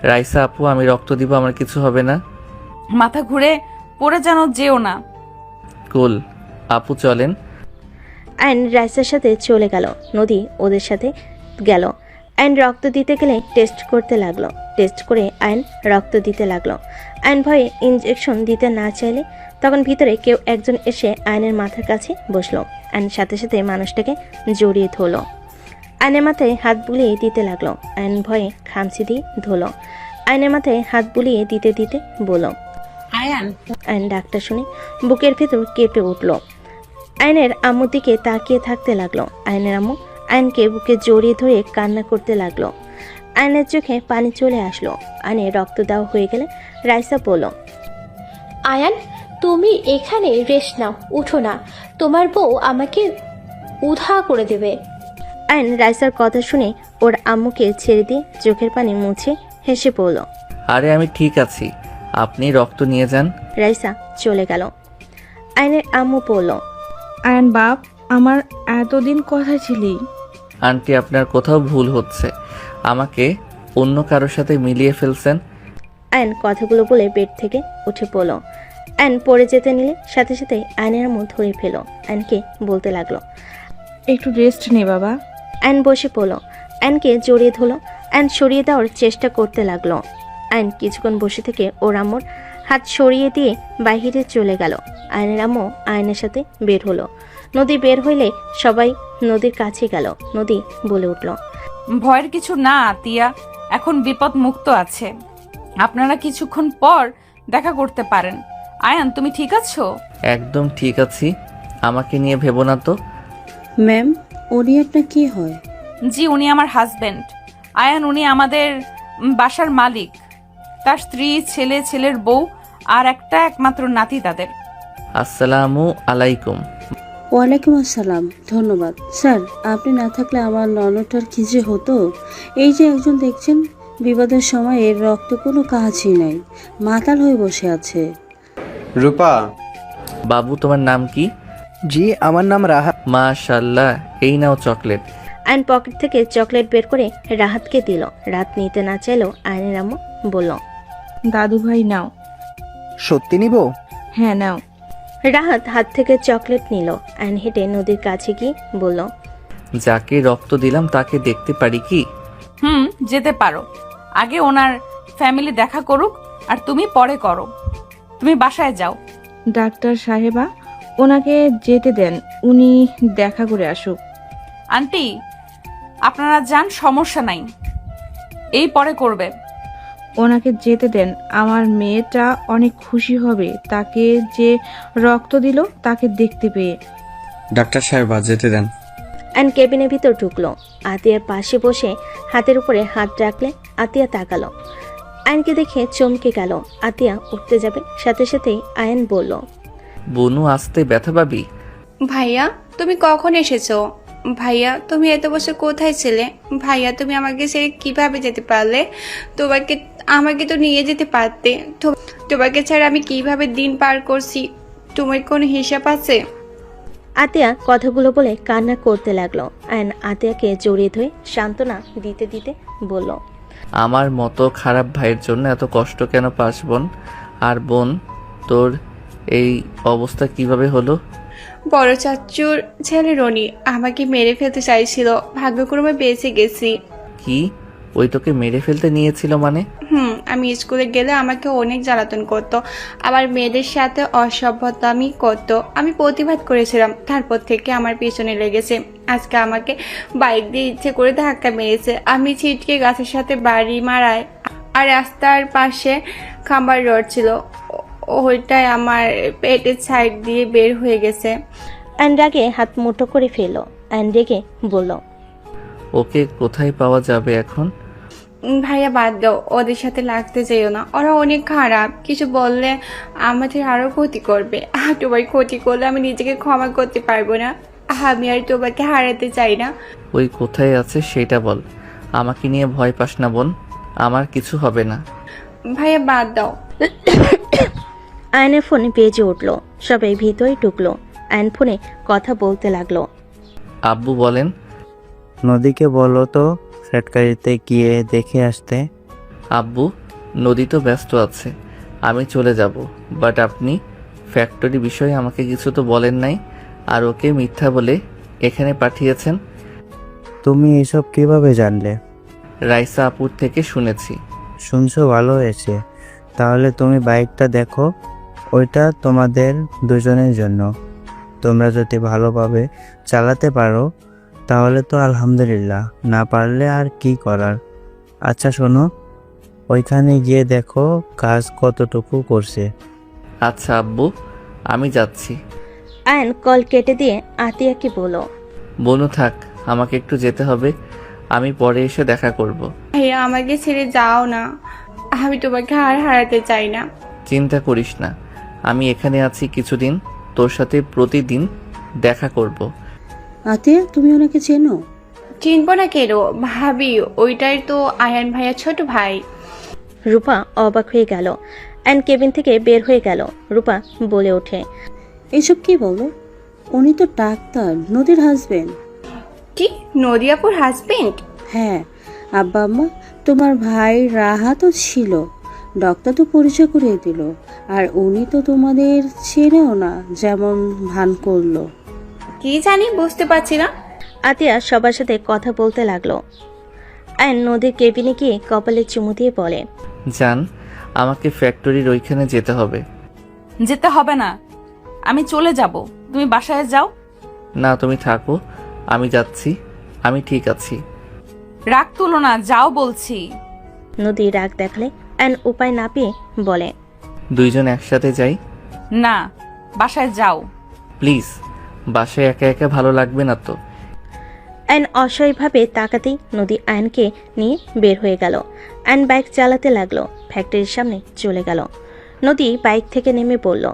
রাইসা আপু, আমি রক্ত দিব, আমার কিছু হবে না?
মাথা ঘুরে পড়ে যেন যেও না।
কুল আপু, চলেন।
আয়ন রাইসার সাথে চলে গেল। নদী ওদের সাথে গেল। আয়ন রক্ত দিতে গেলে টেস্ট করতে লাগলো। টেস্ট করে আয়ন রক্ত দিতে লাগলো। আয়ন ভয়ে ইনজেকশন দিতে না চাইলে তখন ভিতরে কেউ একজন এসে আয়নের মাথার কাছে বসলো। আয়ন সাথে সাথে মানুষটাকে জড়িয়ে ধরলো। আয়নের মাথায় হাত বুলিয়ে দিতে লাগলো। আয়ন ভয়ে খামচি দিয়ে ধরলো। আয়নের মাথায় হাত বুলিয়ে দিতে দিতে বলল।
আয়ান,
আয়ন ডাক্তার শুনে বুকের ভেতর কেঁপে উঠল। আয়নের আম্মুর দিকে তাকিয়ে থাকতে লাগলো। আয়নের আম্মু আয়নকে বুকে জড়িয়ে ধরে কান্না করতে লাগলো। আয়নের চোখে পানি চলে আসলো। আয়নের রক্ত দেওয়া হয়ে গেলে রাইসা বলল।
আয়ান, তুমি এখানে রেস্ট নাও, উঠো না, তোমার বউ আমাকে উধা করে দেবে।
আয়ন রাইসার কথা শুনে ওর আম্মুকে ছেড়ে দিয়ে চোখের পানি মুছে হেসে পড়ল।
আরে আমি ঠিক আছি, আপনি রক্ত নিয়ে যান।
রাইসা চলে গেল। আয়নের আম্মু বলল।
আয়ন বাপ, আমার এতদিন কোথায় ছিলি?
আন্টি, আপনার কোথাও ভুল হচ্ছে। আমাকে অন্য কারোর সাথে মিলিয়ে ফেলছেন।
আয়ন কথাগুলো বলে বেড থেকে উঠে পড়ল। আয়ন পড়ে যেতে নিলে সাথে সাথে আয়নের আম্মু ধরে ফেল। আয়নকে বলতে লাগলো।
একটু রেস্ট নে বাবা।
আয়ন বসে পড়ল। আয়নকে জড়িয়ে ধরল। আয়ন সরিয়ে দেওয়ার চেষ্টা করতে লাগলো। আয়ন কিছুক্ষণ বসে থেকে ওর আম্মুর হাত সরিয়ে দিয়ে বাইরে চলে গেল। আয়নের আম্মু আয়নের সাথে বের হলো। নদী বের হইলে সবাই নদীর কাছে গেল। নদী বলে উঠল।
ভয়ের কিছু না আতিয়া, এখন বিপদ মুক্ত আছে। আপনারা কিছুক্ষণ পর দেখা করতে পারেন। আয়ান, তুমি ঠিক আছো?
একদম ঠিক আছি, আমাকে নিয়ে ভেবো না তো।
ম্যাম, উনি আপনার কি হয়?
জি, উনি আমার হাজবেন্ড। আয়ান, উনি আমাদের বাসার মালিক। তার স্ত্রী, ছেলে, ছেলের বউ আর একটা একমাত্র নাতি তাদের।
আসসালামু আলাইকুম।
ওয়ালাইকুম আসসালাম। ধন্যবাদ স্যার, আপনি না থাকলে আমার ননটার কি যে হতো। এই যে একজন দেখছেন, বিপদের সময় এর রক্ত কোনো কাজই নাই, মাতাল হয়ে বসে আছে।
রূপা।
বাবু, তোমার নাম কি?
জি, আমার নাম রাহাত।
মাশাআল্লাহ, এই নাও চকলেট।
আয়ন পকেট থেকে চকলেট বের করে রাহাতকে দিল। রাত নিতে না চাইলেও আয়নের আম্মু বলল,
দাদু ভাই নাও।
সত্যি নিব?
হ্যাঁ নাও।
রাহাত হাত থেকে চকলেট নিল। আয়ন হেঁটে নদীর কাছে গিয়ে বলল,
যাকে রক্ত দিলাম তাকে দেখতে পারি কি?
যেতে পারো। আগে ওনার ফ্যামিলি দেখা করুক, আর তুমি পরে করো। তুমি বাসায় যাও।
ডাক্তার সাহেবা, ওনাকে যেতে দেন, উনি দেখা করে আসুক।
আন্টি, আপনারা যান, সমস্যা নাই, এই পরে করবে।
ওনাকে যেতে দেন, আমার মেয়েটা অনেক খুশি হবে তাকে যে রক্ত দিল তাকে দেখতে পেয়ে।
ডাক্তার সাহেবা, যেতে দেন।
আয়ন কেবিনের ভিতর ঢুকলো। আতিয়ার পাশে বসে হাতের উপরে হাত রাখলে আতিয়া তাকালো। আয়নকে দেখে চমকে গেল। আতিয়া উঠতে যাবে, সাথে সাথেই আয়ন বলল,
বনু, আসতে ব্যথা পাবি।
ভাইয়া, তুমি কখন এসেছো? ভাইয়া, তুমি এত বছর কোথায় ছিলে? ভাইয়া, তুমি আমাকে ছেড়ে কিভাবে যেতে পারলে? আমাকে তো নিয়ে যেতে পারতে। তোমাকে ছাড়া আমি কিভাবে দিন পার করছি, তোমার কোনো হিসাব আছে?
আতিয়া কথাগুলো বলে কান্না করতে লাগলো। আয়ন আতিয়াকে জড়িয়ে ধরে সান্ত্বনা দিতে দিতে বলল,
আমার মতো খারাপ ভাইয়ের জন্য এত কষ্ট কেন পাস বোন? আর বোন, তোর এই অবস্থা কিভাবে হলো?
বড় চাচুর ছেলে রনি আমাকে মেরে ফেলতে চাইছিল, ভাগ্যক্রমে বেঁচে গেছি।
কি, ওই তোকে মেরে ফেলতে নিয়েছিল মানে?
আমি স্কুলে গেলে আমাকে অনেক জ্বালাতন করতো, আবার মেয়েদের সাথে অসভ্যতামি করতো। আমি প্রতিবাদ করেছিলাম, তারপর থেকে আমার পিছনে লেগেছে। আজকে আমাকে বাইক দিয়ে ইচ্ছে করে ধাক্কা মেরেছে। আমি ছিটকে গাছের সাথে বাড়ি মারায়, আর রাস্তার পাশে খাম্বার রড ছিল, ওইটাই আমার পেটের সাইড দিয়ে বের হয়ে গেছে।
আয়ন রাগে হাত মুঠো করে ফেলল। আয়ন রেগে বলল,
ওকে কোথায় পাওয়া যাবে এখন?
ভাইয়া, বাদ দাও, ওদের সাথে লাগতে যেও না, ওরা অনেক খারাপ। কিছু বললে আমাদের আরো ক্ষতি করবে, আর তোমার ক্ষতি করলে আমি নিজেকে ক্ষমা করতে পারবো না। আমি আর তোমাকে হারাতে চাই না।
ওই কোথায় আছে সেটা বল। আমাকে নিয়ে ভয় পাস না বোন, আমার কিছু হবে না।
ভাইয়া, বাদ দাও।
আয়নের ফোনে বেজে উঠল। সবাই ভিতরে ঢুকলো। আয়ন ফোনে কথা বলতে লাগলো।
আব্বু বলেন।
নদীকে বলো তো ফ্ল্যাটকারিতে গিয়ে দেখে আসতে।
আব্বু, নদী তো ব্যস্ত আছে, আমি চলে যাব। বাট আপনি ফ্যাক্টরি বিষয়ে আমাকে কিছু তো বলেন নাই, আর ওকে মিথ্যা বলে এখানে পাঠিয়েছেন।
তুমি এসব কিভাবে জানলে?
রাইসা আপুর থেকে শুনেছি।
শুনছো, ভালো হয়েছে। তাহলে তুমি বাইকটা দেখো, ওইটা তোমাদের দুজনের জন্য। তোমরা যদি ভালোভাবে চালাতে পারো তাহলে তো আলহামদুলিল্লাহ, না পারলে আর কি করার। আচ্ছা শোনো, ওইখানে গিয়ে দেখো কাজ কতটুকু করছে।
আচ্ছা আব্বু, আমি যাচ্ছি।
আয়ন কল কেটে দিয়ে আতিয়াকে বলল,
বনু থাক, আমাকে একটু যেতে হবে, আমি পরে এসে দেখা করব।
ভাইয়া, আমাকে ছেড়ে যাও না, আমি তোমাকে আর হারাতে চাই না।
চিন্তা করিস না, আমি এখানে আছি কিছুদিন, তোর সাথে প্রতিদিন দেখা করব।
আতিয়া, তুমি ওনাকে চেনো?
চিনবো না কেন ভাবি, ওইটাই তো আয়ান ভাইয়া ছোট ভাই।
রূপা অবাক হয়ে গেল। আয়ন কেবিন থেকে বের হয়ে গেল। রূপা বলে ওঠে,
এসব কি বলো? উনি তো ডাক্তার, নদীর হাজবেন্ড।
কি, নদিয়াপুর হাজবেন্ড?
হ্যাঁ আব্বা আম্মা, তোমার ভাই রাহা তো ছিল, ডক্টর তো পরিচয় করিয়ে দিল, আর উনি তো তোমাদের চেনেও না যেমন ভান করলো।
কি জানি, বুঝতে পারছি না।
আতিয়া সবার সাথে কথা বলতে লাগলো। আয়ন নদীর কেবিনে গিয়ে কপালে চুমু দিয়ে বলে,
জান, আমাকে ফ্যাক্টরির ওইখানে যেতে হবে।
যেতে হবে না, আমি চলে যাব, তুমি বাসায় যাও।
না, তুমি থাকো, আমি যাচ্ছি, আমি ঠিক আছি।
রাগ তুলো না, যাও বলছি।
নদী রাগ দেখালে আয়ন উপায় না পেয়ে বলে,
দুইজন একসাথে যাই।
না, বাসায় যাও।
প্লিজ, বাসায় একা একা ভালো লাগবে না তো।
আয়ন অসহায়ভাবে তাকাতেই নদী আয়নকে নিয়ে বের হয়ে গেল। আয়ন বাইক চালাতে লাগলো, ফ্যাক্টরির সামনে চলে গেল। নদী বাইক থেকে নেমে পড়ল।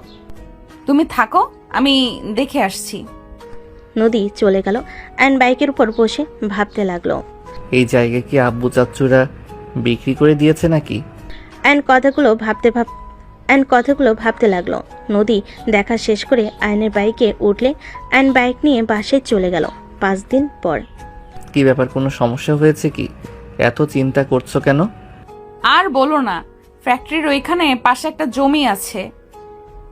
তুমি থাকো, আমি দেখে আসছি।
নদী চলে গেল। আয়ন বাইকের উপর বসে ভাবতে লাগলো।
এই জায়গা কি আব্বু চাচ্চুরা বিক্রি করে দিয়েছে নাকি?
আয়ন কথাগুলো ভাবতে লাগলো। নদী দেখা শেষ করে আয়নের বাইকে উঠলে আয়ন বাইক নিয়ে বাসায় চলে গেল। 5 দিন পর।
কি ব্যাপার, কোনো সমস্যা হয়েছে কি? এত চিন্তা করছো কেন?
আর বলো না, ফ্যাক্টরির ওইখানে পাশে একটা জমি আছে,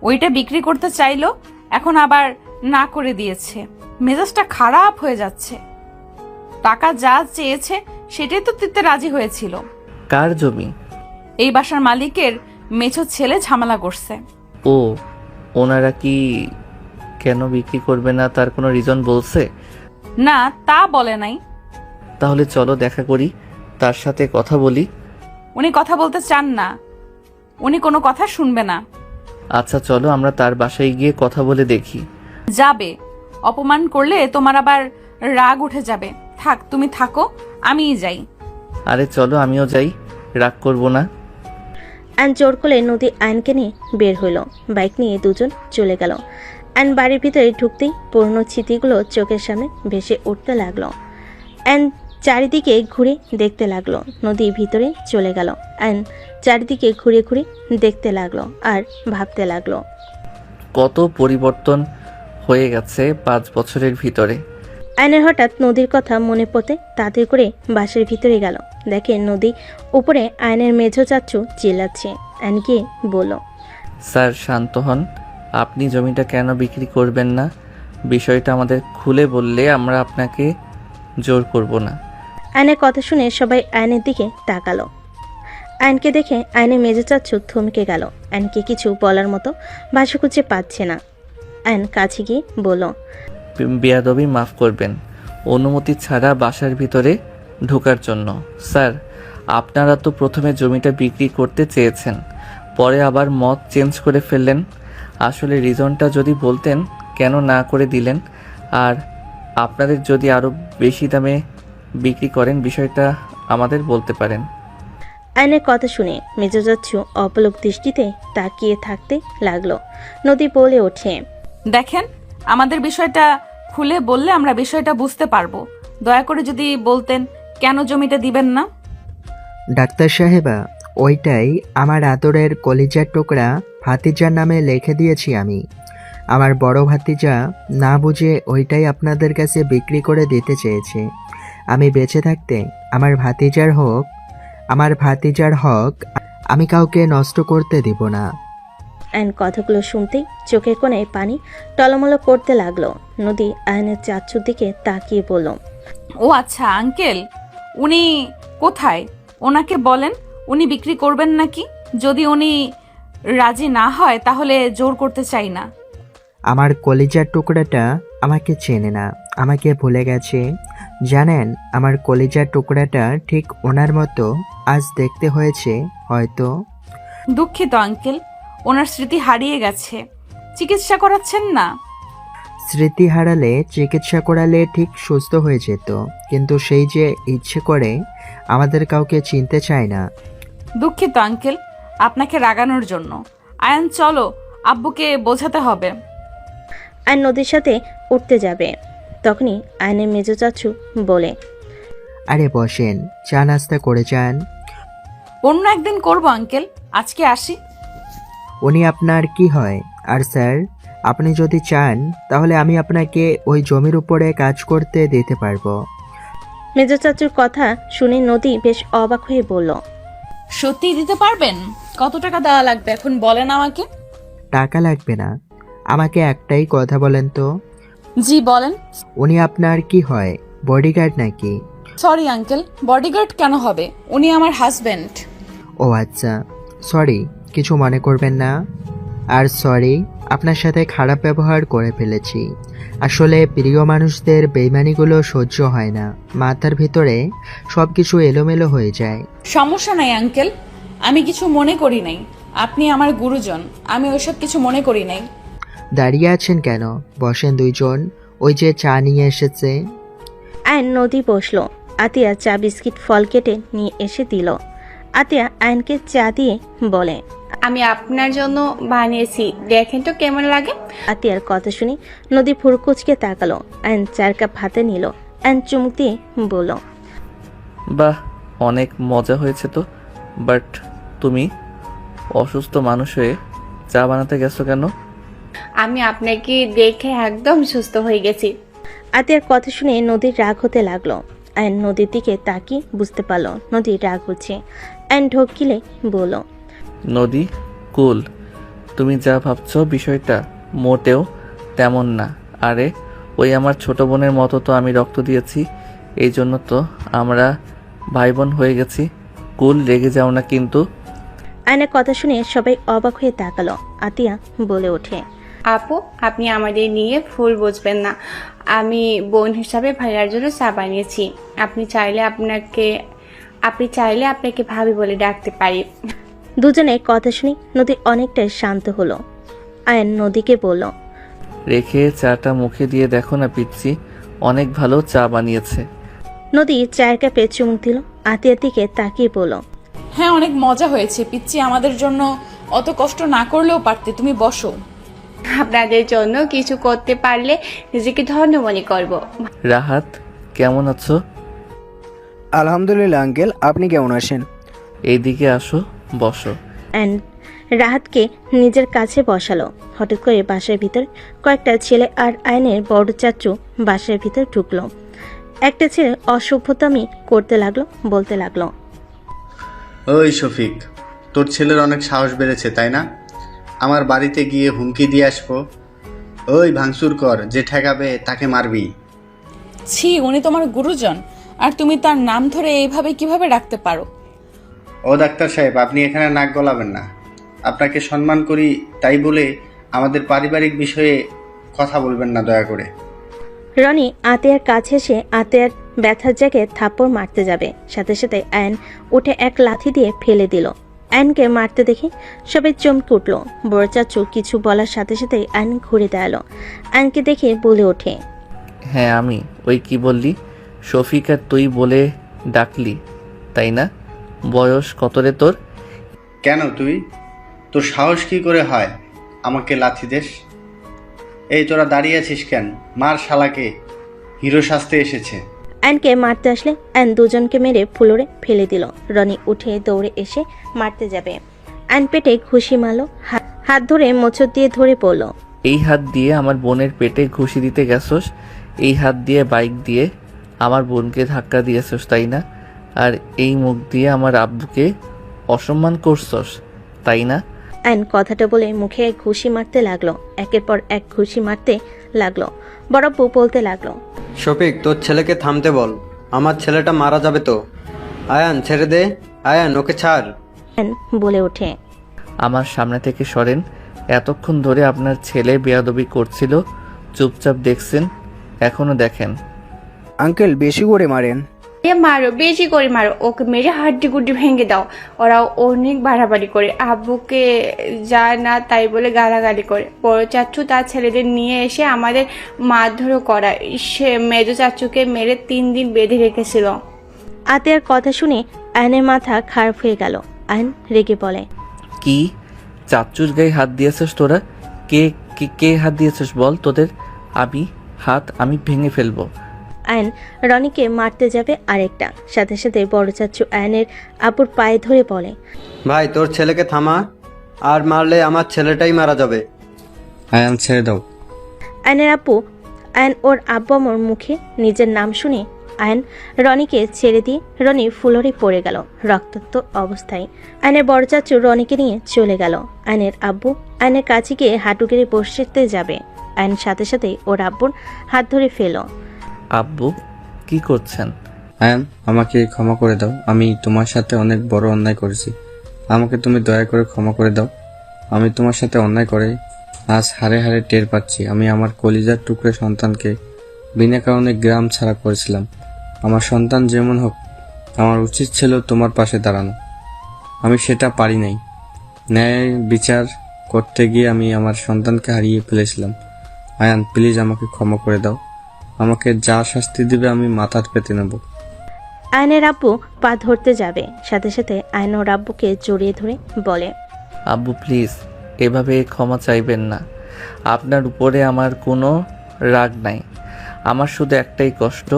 ওইটা বিক্রি করতে চাইলো, এখন আবার না করে দিয়েছে। মেজাজটা খারাপ হয়ে যাচ্ছে। টাকা যা চেয়েছে সেটাই তো দিতে রাজি হয়েছিল।
কার জমি?
এই বাসার মালিকের মেছো ছেলে ঝামেলা করছে।
ও, ওনারা কি কেন বিক্রি করবে না তার কোনো রিজন বলছে?
না, তা বলে নাই।
তাহলে চলো দেখা করি, তার সাথে কথা বলি।
উনি কথা বলতে চান না, উনি কোনো কথা শুনবে না।
আচ্ছা চলো, আমরা তার বাসায় গিয়ে কথা বলে দেখি।
যাবে? অপমান করলে তোমার আবার রাগ উঠে যাবে। থাক, তুমি থাকো, আমিই যাই।
আরে চলো, আমিও যাই, রাগ করবো না।
আয়ন জোর করে নদী আয়নকে নিয়ে বের হইল। বাইক নিয়ে দুজন চলে গেল। আয়ন বাড়ির ভিতরে ঢুকতেই পুরনো স্মৃতিগুলো চোখের সামনে ভেসে উঠতে লাগলো। আয়ন চারিদিকে ঘুরে দেখতে লাগলো। নদী ভিতরে চলে গেল। আয়ন চারিদিকে ঘুরে ঘুরে দেখতে লাগলো আর ভাবতে লাগলো।
কত পরিবর্তন হয়ে গেছে 5 বছরের ভিতরে।
আয়নের হঠাৎ নদীর কথা মনে পড়তে তাড়াতাড়ি করে বাসের ভিতরে গেল। দেখে নদী উপরে আয়নের মেঝো চাচ্চু চিল্লাচ্ছে। আয়ন গিয়ে বলল,
স্যার শান্ত হন, আপনি জমিটা কেন বিক্রি করবেন না? বিষয়টা আমাদের খুলে বললে আমরা আপনাকে জোর করব না।
আয়নের কথা শুনে সবাই আয়নের দিকে তাকালো। আয়নকে দেখে আয়নের মেজো চাচ্চু থমকে গেল। আয়নকে কিছু বলার মতো ভাষা খুঁজে পাচ্ছে না। আয়ন কাছে গিয়ে বলল,
বেয়াদবি মাফ করবেন, অনুমতি ছাড়া বাসার ভিতরে ঢোকার জন্য। স্যার, আপনারা তো প্রথমে জমিটা বিক্রি করতে চেয়েছেন, পরে আবার মত চেঞ্জ করে ফেললেন। আসলে রিজনটা যদি বলতেন কেন না করে দিলেন, আর আপনাদের যদি আরও বেশি দামে বিক্রি করেন বিষয়টা আমাদের বলতে পারেন।
আয়নের কথা শুনে মেজো চাচ্চু অপলক দৃষ্টিতে তাকিয়ে থাকতে লাগলো। নদী বলে ওঠে,
দেখেন, আমাদের বিষয়টা খুলে বললে আমরা বিষয়টা বুঝতে পারবো। দয়া করে যদি বলতেন কেন জমিটা দিবেন না।
ডাক্তার সাহেবা, ওইটাই আমার আদরের কলিজার টুকরা ভাতিজার নামে লিখে দিয়েছি আমি। আমার বড় ভাতিজা না বুঝে ওইটাই আপনাদের কাছে বিক্রি করে দিতে চেয়েছে। আমি বেঁচে থাকতে আমার ভাতিজার হক আমি কাউকে নষ্ট করতে দিব না।
আয়ন কথাগুলো শুনতেই চোখের কোণায় পানি টলমলো করতে লাগলো। নদী আয়নের চাচ্চুর দিকে তাকিয়ে বলল,
ও আচ্ছা আঙ্কেল, উনি কোথায়? ওনাকে বলেন উনি বিক্রি করবেন নাকি। যদি উনি রাজি না হয় তাহলে জোর করতে চাই না।
আমার কলিজার টুকরাটা আমাকে চেনে না, আমাকে ভুলে গেছে। জানেন, আমার কলিজার টুকরাটা ঠিক ওনার মতো আজ দেখতে হয়েছে হয়তো।
দুঃখিত আঙ্কেল, ওনার স্মৃতি হারিয়ে গেছে, চিকিৎসা করাচ্ছেন না।
স্মৃতি হারালে চিকিৎসা করালে ঠিক সুস্থ হয়ে যেত, কিন্তু সেই যে ইচ্ছে করে আমাদের কাউকে চিনতে চায় না।
দুঃখিত আঙ্কেল, আপনাকে রাগানোর জন্য। আয়ান চলো, আব্বুকে বোঝাতে হবে।
আয়ন নদীর সাথে উঠতে যাবে, তখনই আয়নের মেজো চাচ্চু বলে,
আরে বসেন, চা নাস্তা করে যান।
অন্য একদিন করব আঙ্কেল, আজকে আসি।
উনি আপনার কি হয়? আর স্যার, আপনি যদি চান তাহলে আমি আপনাকে ওই জমির উপরে কাজ করতে দিতে পারবো।
মেজ চাচুর কথা শুনে নদী বেশ অবাক হয়ে বলল,
সত্যি দিতে পারবেন? কত টাকা দেওয়া লাগবে এখন বলেন আমাকে।
টাকা লাগবে না, আমাকে একটাই কথা বলেন তো,
জি বলেন।
উনি আপনার কি হয়, বডিগার্ড নাকি?
সরি আঙ্কেল, বডিগার্ড কেন হবে? উনি আমার হাজবেন্ড।
ও আচ্ছা, সরি, কিছু মনে করবেন না। আর সরি আপনার সাথে খারাপ ব্যবহার করে ফেলেছি। আসলে প্রিয় মানুষদের বেইমানিগুলো সহ্য হয় না, মাথার ভিতরে সব কিছু এলোমেলো হয়ে যায়।
সমস্যা নাই আঙ্কেল, আমি কিছু মনে করি নাই। আপনি আমার গুরুজন, আমি ওইসব কিছু মনে করি নাই।
দাঁড়িয়ে আছেন কেন? বসেন দুইজন, ওই যে চা নিয়ে এসেছে।
আয়ন নদী বসলো। আতিয়া চা বিস্কিট ফল কেটে নিয়ে এসে দিল। আতিয়া আয়নকে চা দিয়ে বলে,
আমি আপনার জন্য বানিয়েছি, দেখেন তো কেমন লাগে।
আতিয়ার কথা শুনে নদী ফুরকুচকে তাকালো। আয়ন 4 কাপ হাতে নিল। আয়ন চুমুক দিয়ে বলল,
বাহ, অনেক মজা হয়েছে তো। বাট তুমি অসুস্থ মানুষ হয়ে চা বানাতে গেছো কেন?
আমি আপনাকে দেখে একদম সুস্থ হয়ে গেছি।
আতিয়ার কথা শুনে নদীর রাগ হতে লাগলো। আয়ন নদীর দিকে তাকিয়ে বুঝতে পারলো নদীর রাগ হচ্ছে। আয়ন ঢোক গিলে বলল,
নদী কুল, তুমি যা ভাবছো বিষয়টা মোটেও তেমন না। আরে ওই আমার ছোট বোনের মতো তো আমি রক্ত দিয়েছি, এই জন্য তো আমরা ভাই বোন হয়ে গেছি। কুল, রেগে যাও না কিন্তু।
আয়নের কথা শুনে সবাই অবাক হয়ে তাকালো। আতিয়া বলে ওঠে,
আপু, আপনি আমাদের নিয়ে ফুল বুঝবেন না। আমি বোন হিসাবে ভাইয়ার জন্য চা বানিয়েছি। আপনি চাইলে আপনাকে ভাবি বলে ডাকতে পারি।
দুজনে কথা শুনে নদী অনেকটাই শান্ত হলো। আয়ন নদীকে বলল,
রেখে চাটা মুখে দিয়ে দেখো না পিচ্ছি, অনেক ভালো চা বানিয়েছে।
নদী 4 কাপে চুমুক দিল। আতিয়ার দিকে তাকিয়ে বলল,
হ্যাঁ অনেক মজা হয়েছে পিচ্ছি, আমাদের জন্য অত কষ্ট না করলেও পারতে। তুমি বসো।
আপনাদের জন্য কিছু করতে পারলে নিজেকে ধন্য মনে করব।
রাহাত, কেমন আছো?
আলহামদুলিল্লাহ আঙ্কেল, আপনি কেমন আছেন?
এইদিকে আসো, বসো।
অ্যান্ড রাহাতকে নিজের কাছে বসালো। হঠাৎ করে বাসার ভিতর কয়েকটা ছেলে আর আয়নের বড় চাচু বাসার ভিতর ঢুকলো। একটা ছেলে অসভ্যতামি করতে লাগলো, বলতে লাগলো,
ওই শফিক, তোর ছেলের অনেক সাহস বেড়েছে তাই না? আমার বাড়িতে গিয়ে হুমকি দিয়ে আসবো। ওই ভাঙচুর কর, যে ঠেকাবে তাকে মারবি।
ছি, উনি তোমার গুরুজন, আর তুমি তার নাম ধরে এইভাবে কিভাবে রাখতে পারো?
ও ডাক্তার সাহেব, আপনি এখানে নাক গলাবেন না। আপনাকে সম্মান করি তাই বলে আমাদের পারিবারিক বিষয়ে কথা বলবেন না দয়া করে।
রনি আতিয়ার কাছে এসে আতিয়ার ব্যথার জায়গায় থাপ্পড় মারতে যাবে, সাথে সাথে আয়ন উঠে এক লাথি দিয়ে ফেলে দিল। আয়নকে মারতে দেখে সবাই চমকে উঠল। বড় চাচু কিছু বলার সাথে সাথে আয়ন ঘুরে দাঁড়ালো। আয়নকে দেখে বলে ওঠে,
হ্যাঁ আমি, ওই কি বললি, শফিক আর তুই বলে ডাকলি তাই না? বয়স কত রে তোর?
কেন তোর সাহস কি করে হয় আমাকে লাথি দেশ? এই তোরা দাঁড়িয়ে আছিস কেন? মার শালাকে, হিরো সাজতে এসেছে।
আয়নকে মারতে আসলে আয়ন দুজনকে মেরে ফ্লোরে ফেলে দিল। রনি উঠে দৌড়ে এসে মারতে যাবে। আয়ন পেটে ঘুষি মারলো, হাত ধরে মোচড় দিয়ে ধরে পড়ল।
এই হাত দিয়ে আমার বোনের পেটে ঘুষি দিতে গেছস, এই হাত দিয়ে বাইক দিয়ে আমার বোনকে ধাক্কা দিয়েছস তাই না? আর এই মুখ দিয়ে আমার আব্বুকে অসম্মান করছস তাই না?
আয়ন কথাটা বলে মুখে ঘুষি মারতে লাগলো। একের পর এক ঘুষি মারতে লাগলো। বড়ব্বু বলতে লাগলো,
শফিক, তোর ছেলেকে থামতে বল, আমার ছেলেটা মারা যাবে তো। আয়ান, ছেড়ে দে। আয়ান, ওকে ছাড়।
আয়ন বলে ওঠে,
আমার সামনে থেকে সরেন। এতক্ষণ ধরে আপনার ছেলে বেয়াদবি করছিল, চুপচাপ দেখছেন, এখনো দেখেন।
আঙ্কেল, বেশি করে মারেন।
মারো, বেশি করে মারো, ওকে মেরে হাড্ডি গুড্ডি ভেঙে দাও। ওরা অনেক বাড়াবাড়ি করে, আব্বুকে যা না তাই বলে গালাগালি করে। বড় চাচু তার ছেলেদের নিয়ে এসে আমাদের মারধরও করায়। সে মেজ চাচুকে মেরে 3 দিন বেঁধে রেখেছিল।
আতিয়ার কথা শুনে আয়নের মাথা খারাপ হয়ে গেল। আয়ন রেগে বলে,
কি চাচ্চুর গায়ে হাত দিয়েছিস তোরা? কে কে কে হাত দিয়েছিস বল? তোদের আমি ভেঙে ফেলবো।
আয়ন রনিকে মারতে যাবে আরেকটা, সাথে সাথে বড় চাচু আয়নের আপুর পায়ে ধরে বলে,
ভাই, তোর ছেলেকে থামা, আর মারলে আমার ছেলেটাই মারা যাবে।
আয়ান ছেড়ে দাও।
আয়নের আপু আয়ন ওর আব্বু আম্মুর মুখে নিজের নাম শুনে আয়ন রনিকে ছেড়ে দিয়ে রনি ফুলরে পড়ে গেল রক্তাক্ত অবস্থায়। আয়নের বড় চাচু রনিকে নিয়ে চলে গেল। আয়নের আব্বু আয়নের কাছে গিয়ে হাঁটু গেড়ে বসতে যাবে। আয়ন সাথে সাথে ওর আব্বুর হাত ধরে ফেল।
আব্বু কি করছেন?
আয়ান, আমাকে ক্ষমা করে দাও। আমি তোমার সাথে অনেক বড় অন্যায় করেছি। আমাকে তুমি দয়া করে ক্ষমা করে দাও। আমি তোমার সাথে অন্যায় করে আজ হারে হারে টের পাচ্ছি। আমি আমার কলিজার টুকরে সন্তানকে বিনা কারণে গ্রাম ছাড়া করেছিলাম। আমার সন্তান যেমন হোক, আমার উচিত ছিল তোমার পাশে দাঁড়ানো। আমি সেটা পারি নাই। ন্যায় বিচার করতে গিয়ে আমি আমার সন্তানকে হারিয়ে ফেলেছিলাম। আয়ান, প্লিজ আমাকে ক্ষমা করে দাও। আমাকে যা শাস্তি দিবে আমি মাথার পেতে নেব।
আয়নের আব্বু পা ধরতে যাবে, সাথে সাথে আয়ন ওর আব্বুকে জড়িয়ে ধরে বলে,
আব্বু প্লিজ এভাবে ক্ষমা চাইবেন না। আপনার উপরে আমার কোনো রাগ নাই। আমার শুধু একটাই কষ্ট,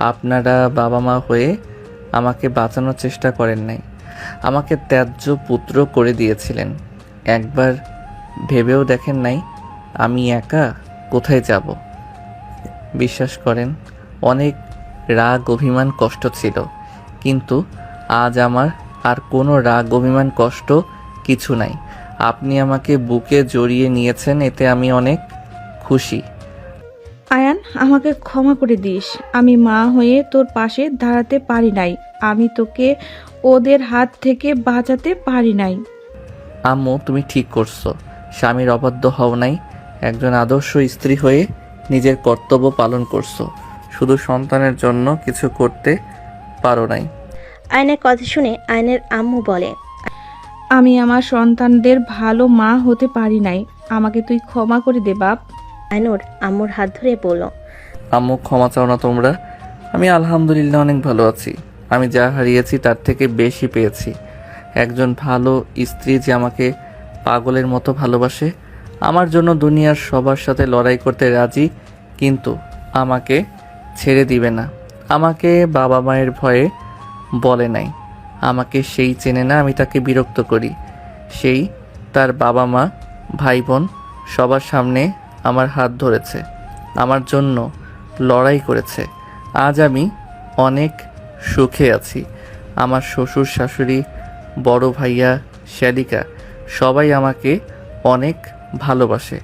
আপনারা বাবা মা হয়ে আমাকে বাঁচানোর চেষ্টা করেন নাই। আমাকে ত্যায্য পুত্র করে দিয়েছিলেন। একবার ভেবেও দেখেন নাই আমি একা কোথায় যাব। বিশ্বাস করেন, অনেক রাগ অভিমান কষ্ট ছিল, কিন্তু আজ আমার আর কোনো রাগ অভিমান কষ্ট কিছু নাই। আপনি আমাকে বুকে জড়িয়ে নিয়েছেন, এতে আমি অনেক খুশি।
আয়ান, আমাকে ক্ষমা করে দিস। আমি মা হয়ে তোর পাশে দাঁড়াতে পারি নাই। আমি তোকে ওদের হাত থেকে বাঁচাতে পারি নাই।
আম্মু তুমি ঠিক করছো। স্বামীর অবাধ্য হও নাই। একজন আদর্শ স্ত্রী হয়ে নিজের কর্তব্য পালন করছো। শুধু সন্তানের জন্য কিছু করতে পারো নাই।
আয়নের কথা শুনে আয়নের আম্মু বলে,
আমি আমার সন্তানদের ভালো মা হতে পারি নাই। আমাকে তুই ক্ষমা করে দে বাপ।
আয়নুর আম্মুর হাত ধরে বলল,
আম্মু ক্ষমা চাও না তোমরা। আমি আলহামদুলিল্লাহ অনেক ভালো আছি। আমি যা হারিয়েছি তার থেকে বেশি পেয়েছি। একজন ভালো স্ত্রী যে আমাকে পাগলের মতো ভালোবাসে, আমার জন্য দুনিয়ার সবার সাথে লড়াই করতে রাজি, কিন্তু আমাকে ছেড়ে দিবে না। আমাকে বাবা মায়ের ভয়ে বলে নাই। আমাকে সেই চেনে না, আমি তাকে বিরক্ত করি। সেই তার বাবা মা ভাই বোন সবার সামনে আমার হাত ধরেছে, আমার জন্য লড়াই করেছে। আজ আমি অনেক সুখে আছি। আমার শ্বশুর শাশুড়ি, বড় ভাইয়া, শ্যালিকা সবাই আমাকে অনেক ভালোবাসে।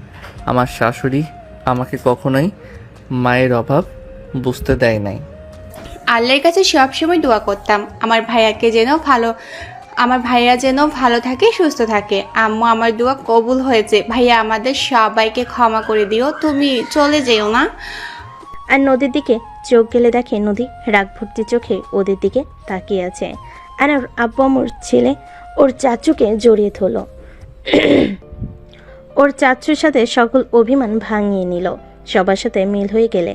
আমার শাশুড়ি আমাকে কখনোই মায়ের অভাব বুঝতে দেয় নাই।
আল্লাহর কাছে সবসময় দোয়া করতাম আমার ভাইয়া যেন ভালো থাকে, সুস্থ থাকে। আম্মু, আমার দোয়া কবুল হয়েছে। ভাইয়া, আমাদের সবাইকে ক্ষমা করে দিও। তুমি চলে যেও না।
আর নদীর দিকে চোখ গেলে দেখে নদী রাগ ভর্তি চোখে ওদের দিকে তাকিয়ে আছে। আর ওর আব্বু আম্মুর ছেলে ওর চাচুকে জড়িয়ে ধরল। ওর চাচুর সাথে সকল অভিমান ভাঙিয়ে নিল। সবার সাথে মিল হয়ে গেলে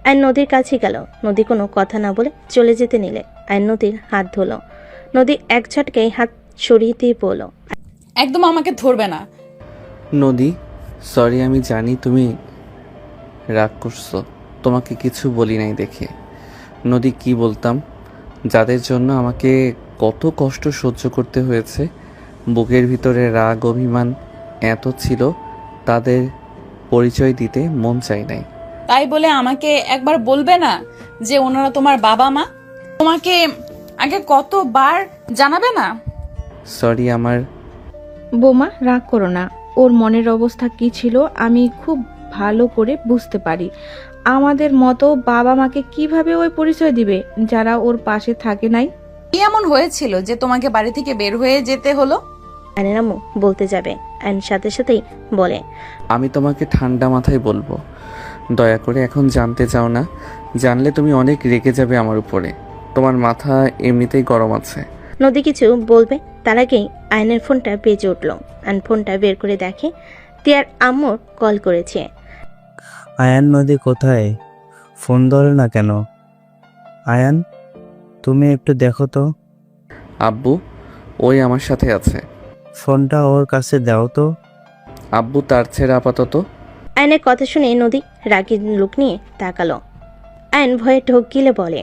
আর নদীর কাছে গেল। নদী কোনো কথা না বলে চলে যেতে নিলে আর নদীর হাত ধরল। নদী এক ঝটকায় হাত সরিয়ে দিয়ে বলল,
একদম আমাকে ধরবে না।
নদী সরি, আমি জানি তুমি রাগ করছো। তোমাকে কিছু বলি নাই দেখে। নদী কি বলতাম, যাদের জন্য আমাকে কত কষ্ট সহ্য করতে হয়েছে, বুকের ভিতরে রাগ অভিমান এত ছিল, তাদের পরিচয় দিতে মন চাই নাই।
তাই বলে আমাকে একবার বলবে না যে ওনারা তোমার বাবা মা? তোমাকে আগে কতবার জানাবে না?
সরি আমার।
বোমা, রাগ করো না। ওর মনের অবস্থা কি ছিল আমি খুব ভালো করে বুঝতে পারি। আমাদের মতো বাবা মাকে কিভাবে ওই পরিচয় দিবে যারা ওর পাশে থাকে নাই?
কি এমন হয়েছিল যে তোমাকে বাড়ি থেকে বের হয়ে যেতে হলো?
আয়নের আম্মু বলতে যাবে, আয়ন সাথে সাথেই বলে,
আমি তোমাকে ঠান্ডা মাথায় বলবো, দয়া করে এখন জানতে চাও না। জানলে তুমি অনেক রেগে যাবে আমার উপরে। তোমার মাথা এমনিতেই গরম আছে।
নদী কিছু বলবে তার আগেই আয়নের ফোনটা বেজে উঠল। আয়ন ফোনটা বের করে দেখে তিয়ার আম্মুর কল করেছে।
আয়ান, নদী কোথায়? ফোন ধরে না কেন? আয়ান, তুমি একটু দেখো তো।
আব্বু, ওই আমার সাথে আছে।
ফোনটা ওর কাছে দাও তো।
আব্বু তার ছেড়ে আপাতত।
আয়নের কথা শুনে নদী রাগী লোক নিয়ে তাকালো। আয়ন ভয়ে ঢোক গিলে বলে,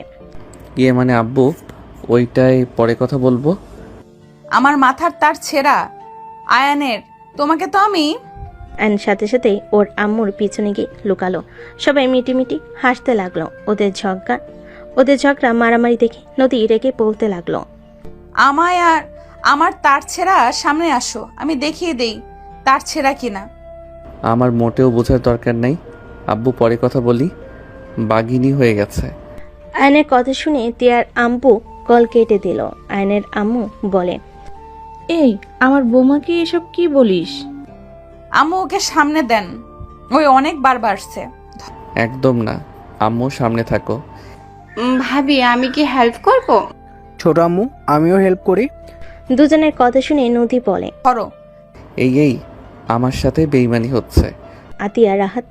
ইয়ে মানে আব্বু, ওইটাই পরে কথা বলবো।
আমার মাথার তার ছেঁড়া। আয়ানের, তোমাকে তো আমি।
অ্যান্ড সাথে সাথেই ওর আম্মুর পিছনে গিয়ে লুকালো। সবাই মিটিমিটি হাসতে লাগলো। ওদের ঝগড়া মারামারি দেখে নদী রেগে বলতে লাগলো,
আমায় আর আমার তার ছেঁড়া সামনে আসো, আমি দেখিয়ে দেই তার ছেঁড়া কিনা।
আমার মোটেও বোঝার দরকার নেই আব্বু, পরে কথা বলি। বাঘিনী হয়ে গেছে।
আয়নের কথা শুনে তিয়ার আম্মু কল কেটে দিল। আয়নের আম্মু বলে,
এই আমার বৌমাকে এসব কি বলিস?
আম্মু ওকে সামনে দেন, ওই অনেকবার বাড়ছে।
একদম না, আম্মু সামনে থাকো।
ভাবি আমি কি হেল্প করব?
ছোট আম্মু, আমিও হেল্প করি।
দুজনের কথা শুনে নদী বলে,
করো।
এই আমার সাথে বেইমানি হচ্ছে।
আতিয়া রাহাত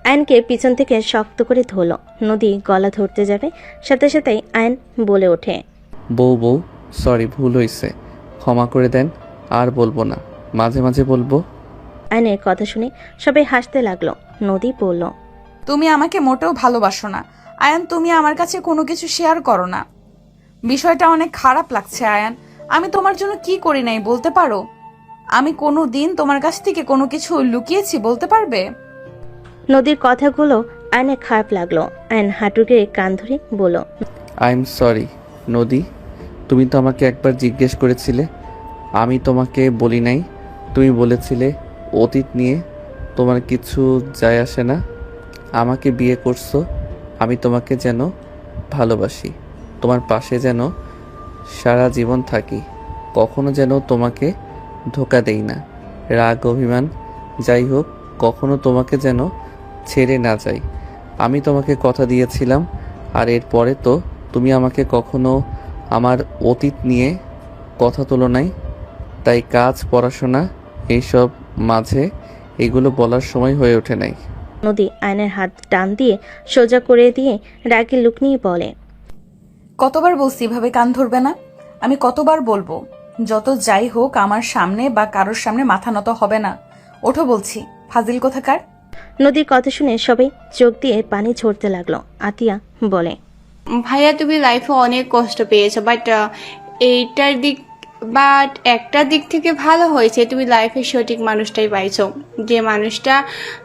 আয়নকে পিছন থেকে শক্ত করে ধরল। নদী গলা ধরতে যাবে, সাথে সাথেই আয়ন বলে ওঠে,
বউ সরি, ভুল হয়েছে, ক্ষমা করে দেন, আর বলবো না, মাঝে মাঝে বলবো।
আয়নের কথা শুনে সবাই হাসতে লাগলো। নদী বলল,
তুমি আমাকে মোটেও ভালোবাসো না আয়ান, তুমি আমার কাছে কোনো কিছু শেয়ার করো না। বিষয়টা অনেক খারাপ লাগছে আয়ান, আমি তোমার জন্য কি করি নাই বলতে পারো? আমি কোনো দিন তোমার কাছ থেকে কোনো কিছু লুকিয়েছি বলতে পারবে?
নদীর কথাগুলো আয়নের খারাপ লাগলো। আয়ন হাঁটুকে কান ধরে বলল,
আই এম সরি নদী, তুমি তো আমাকে একবার জিজ্ঞেস করেছিলে, আমি তোমাকে বলি নাই। তুমি বলেছিলে অতীত নিয়ে তোমার কিছু যায় আসে না। আমাকে বিয়ে করছো, আমি তোমাকে যেন ভালোবাসি, তোমার পাশে যেন সারা জীবন থাকি, কখনো যেন তোমাকে ধোকা দেই না। রাগ অভিমান যাই হোক, কখনো তোমাকে যেন ছেড়ে না যাই। আমি তোমাকে কথা দিয়েছিলাম, আর এরপরে তো তুমি আমাকে কখনো আমার অতীত নিয়ে কথা তোলো নাই। তাই কাজ, পড়াশোনা এইসব মাঝে এগুলো বলার সময় হয়ে ওঠে নাই।
নদী আয়নের হাত টান দিয়ে সোজা করে দিয়ে রাগের লুক নিয়ে বলে,
কতবার বলছি এভাবে কান ধরবে না? আমি কতবার বলবো? যত যাই হোক আমার সামনে বা কারোর সামনে মাথা নত হবে না। ওঠো বলছি, ফাজিল কোথাকার।
নদীর কথা শুনে সবাই চোখ দিয়ে পানি ঝরতে লাগলো। আতিয়া বলে,
ভাইয়া তুমি লাইফে অনেক কষ্ট পেয়েছো, বাট একটা দিক থেকে ভালো হয়েছে, তুমি লাইফে সঠিক মানুষটাই পাইছো, যে মানুষটা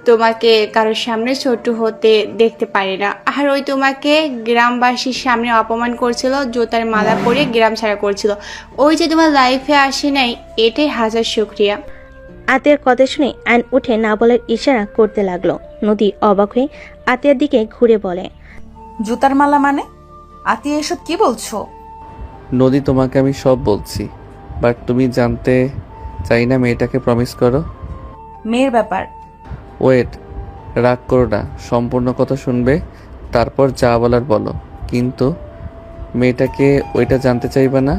তোমাকে কারোর সামনে ছোট হতে দেখতে পারে না। আর ওই তোমাকে গ্রামবাসীর সামনে অপমান করছিল, জুতার মালা পরে গ্রাম ছাড়া করছিল, ওই যে তোমার লাইফে আসে নাই, এটাই হাজার শুকরিয়া।
আতিয়ার কথা শুনে আয়ন উঠে না বলার ইশারা করতে লাগলো। নদী অবাক হয়ে আতিয়ার দিকে ঘুরে বলে,
জুতার মালা মানে? আতিয়া এসব কি বলছো?
নদী, তোমাকে আমি সব বলছি, বাট তুমি জানতে চাই না। মেয়েটাকে প্রমিস করো।
মেয়ের ব্যাপার।
ওয়েট, রাগ করো না, সম্পূর্ণ কথা শুনবে, তারপর যা বলার বলো। কিন্তু মেয়েটাকে ওইটা জানতে চাইবা না?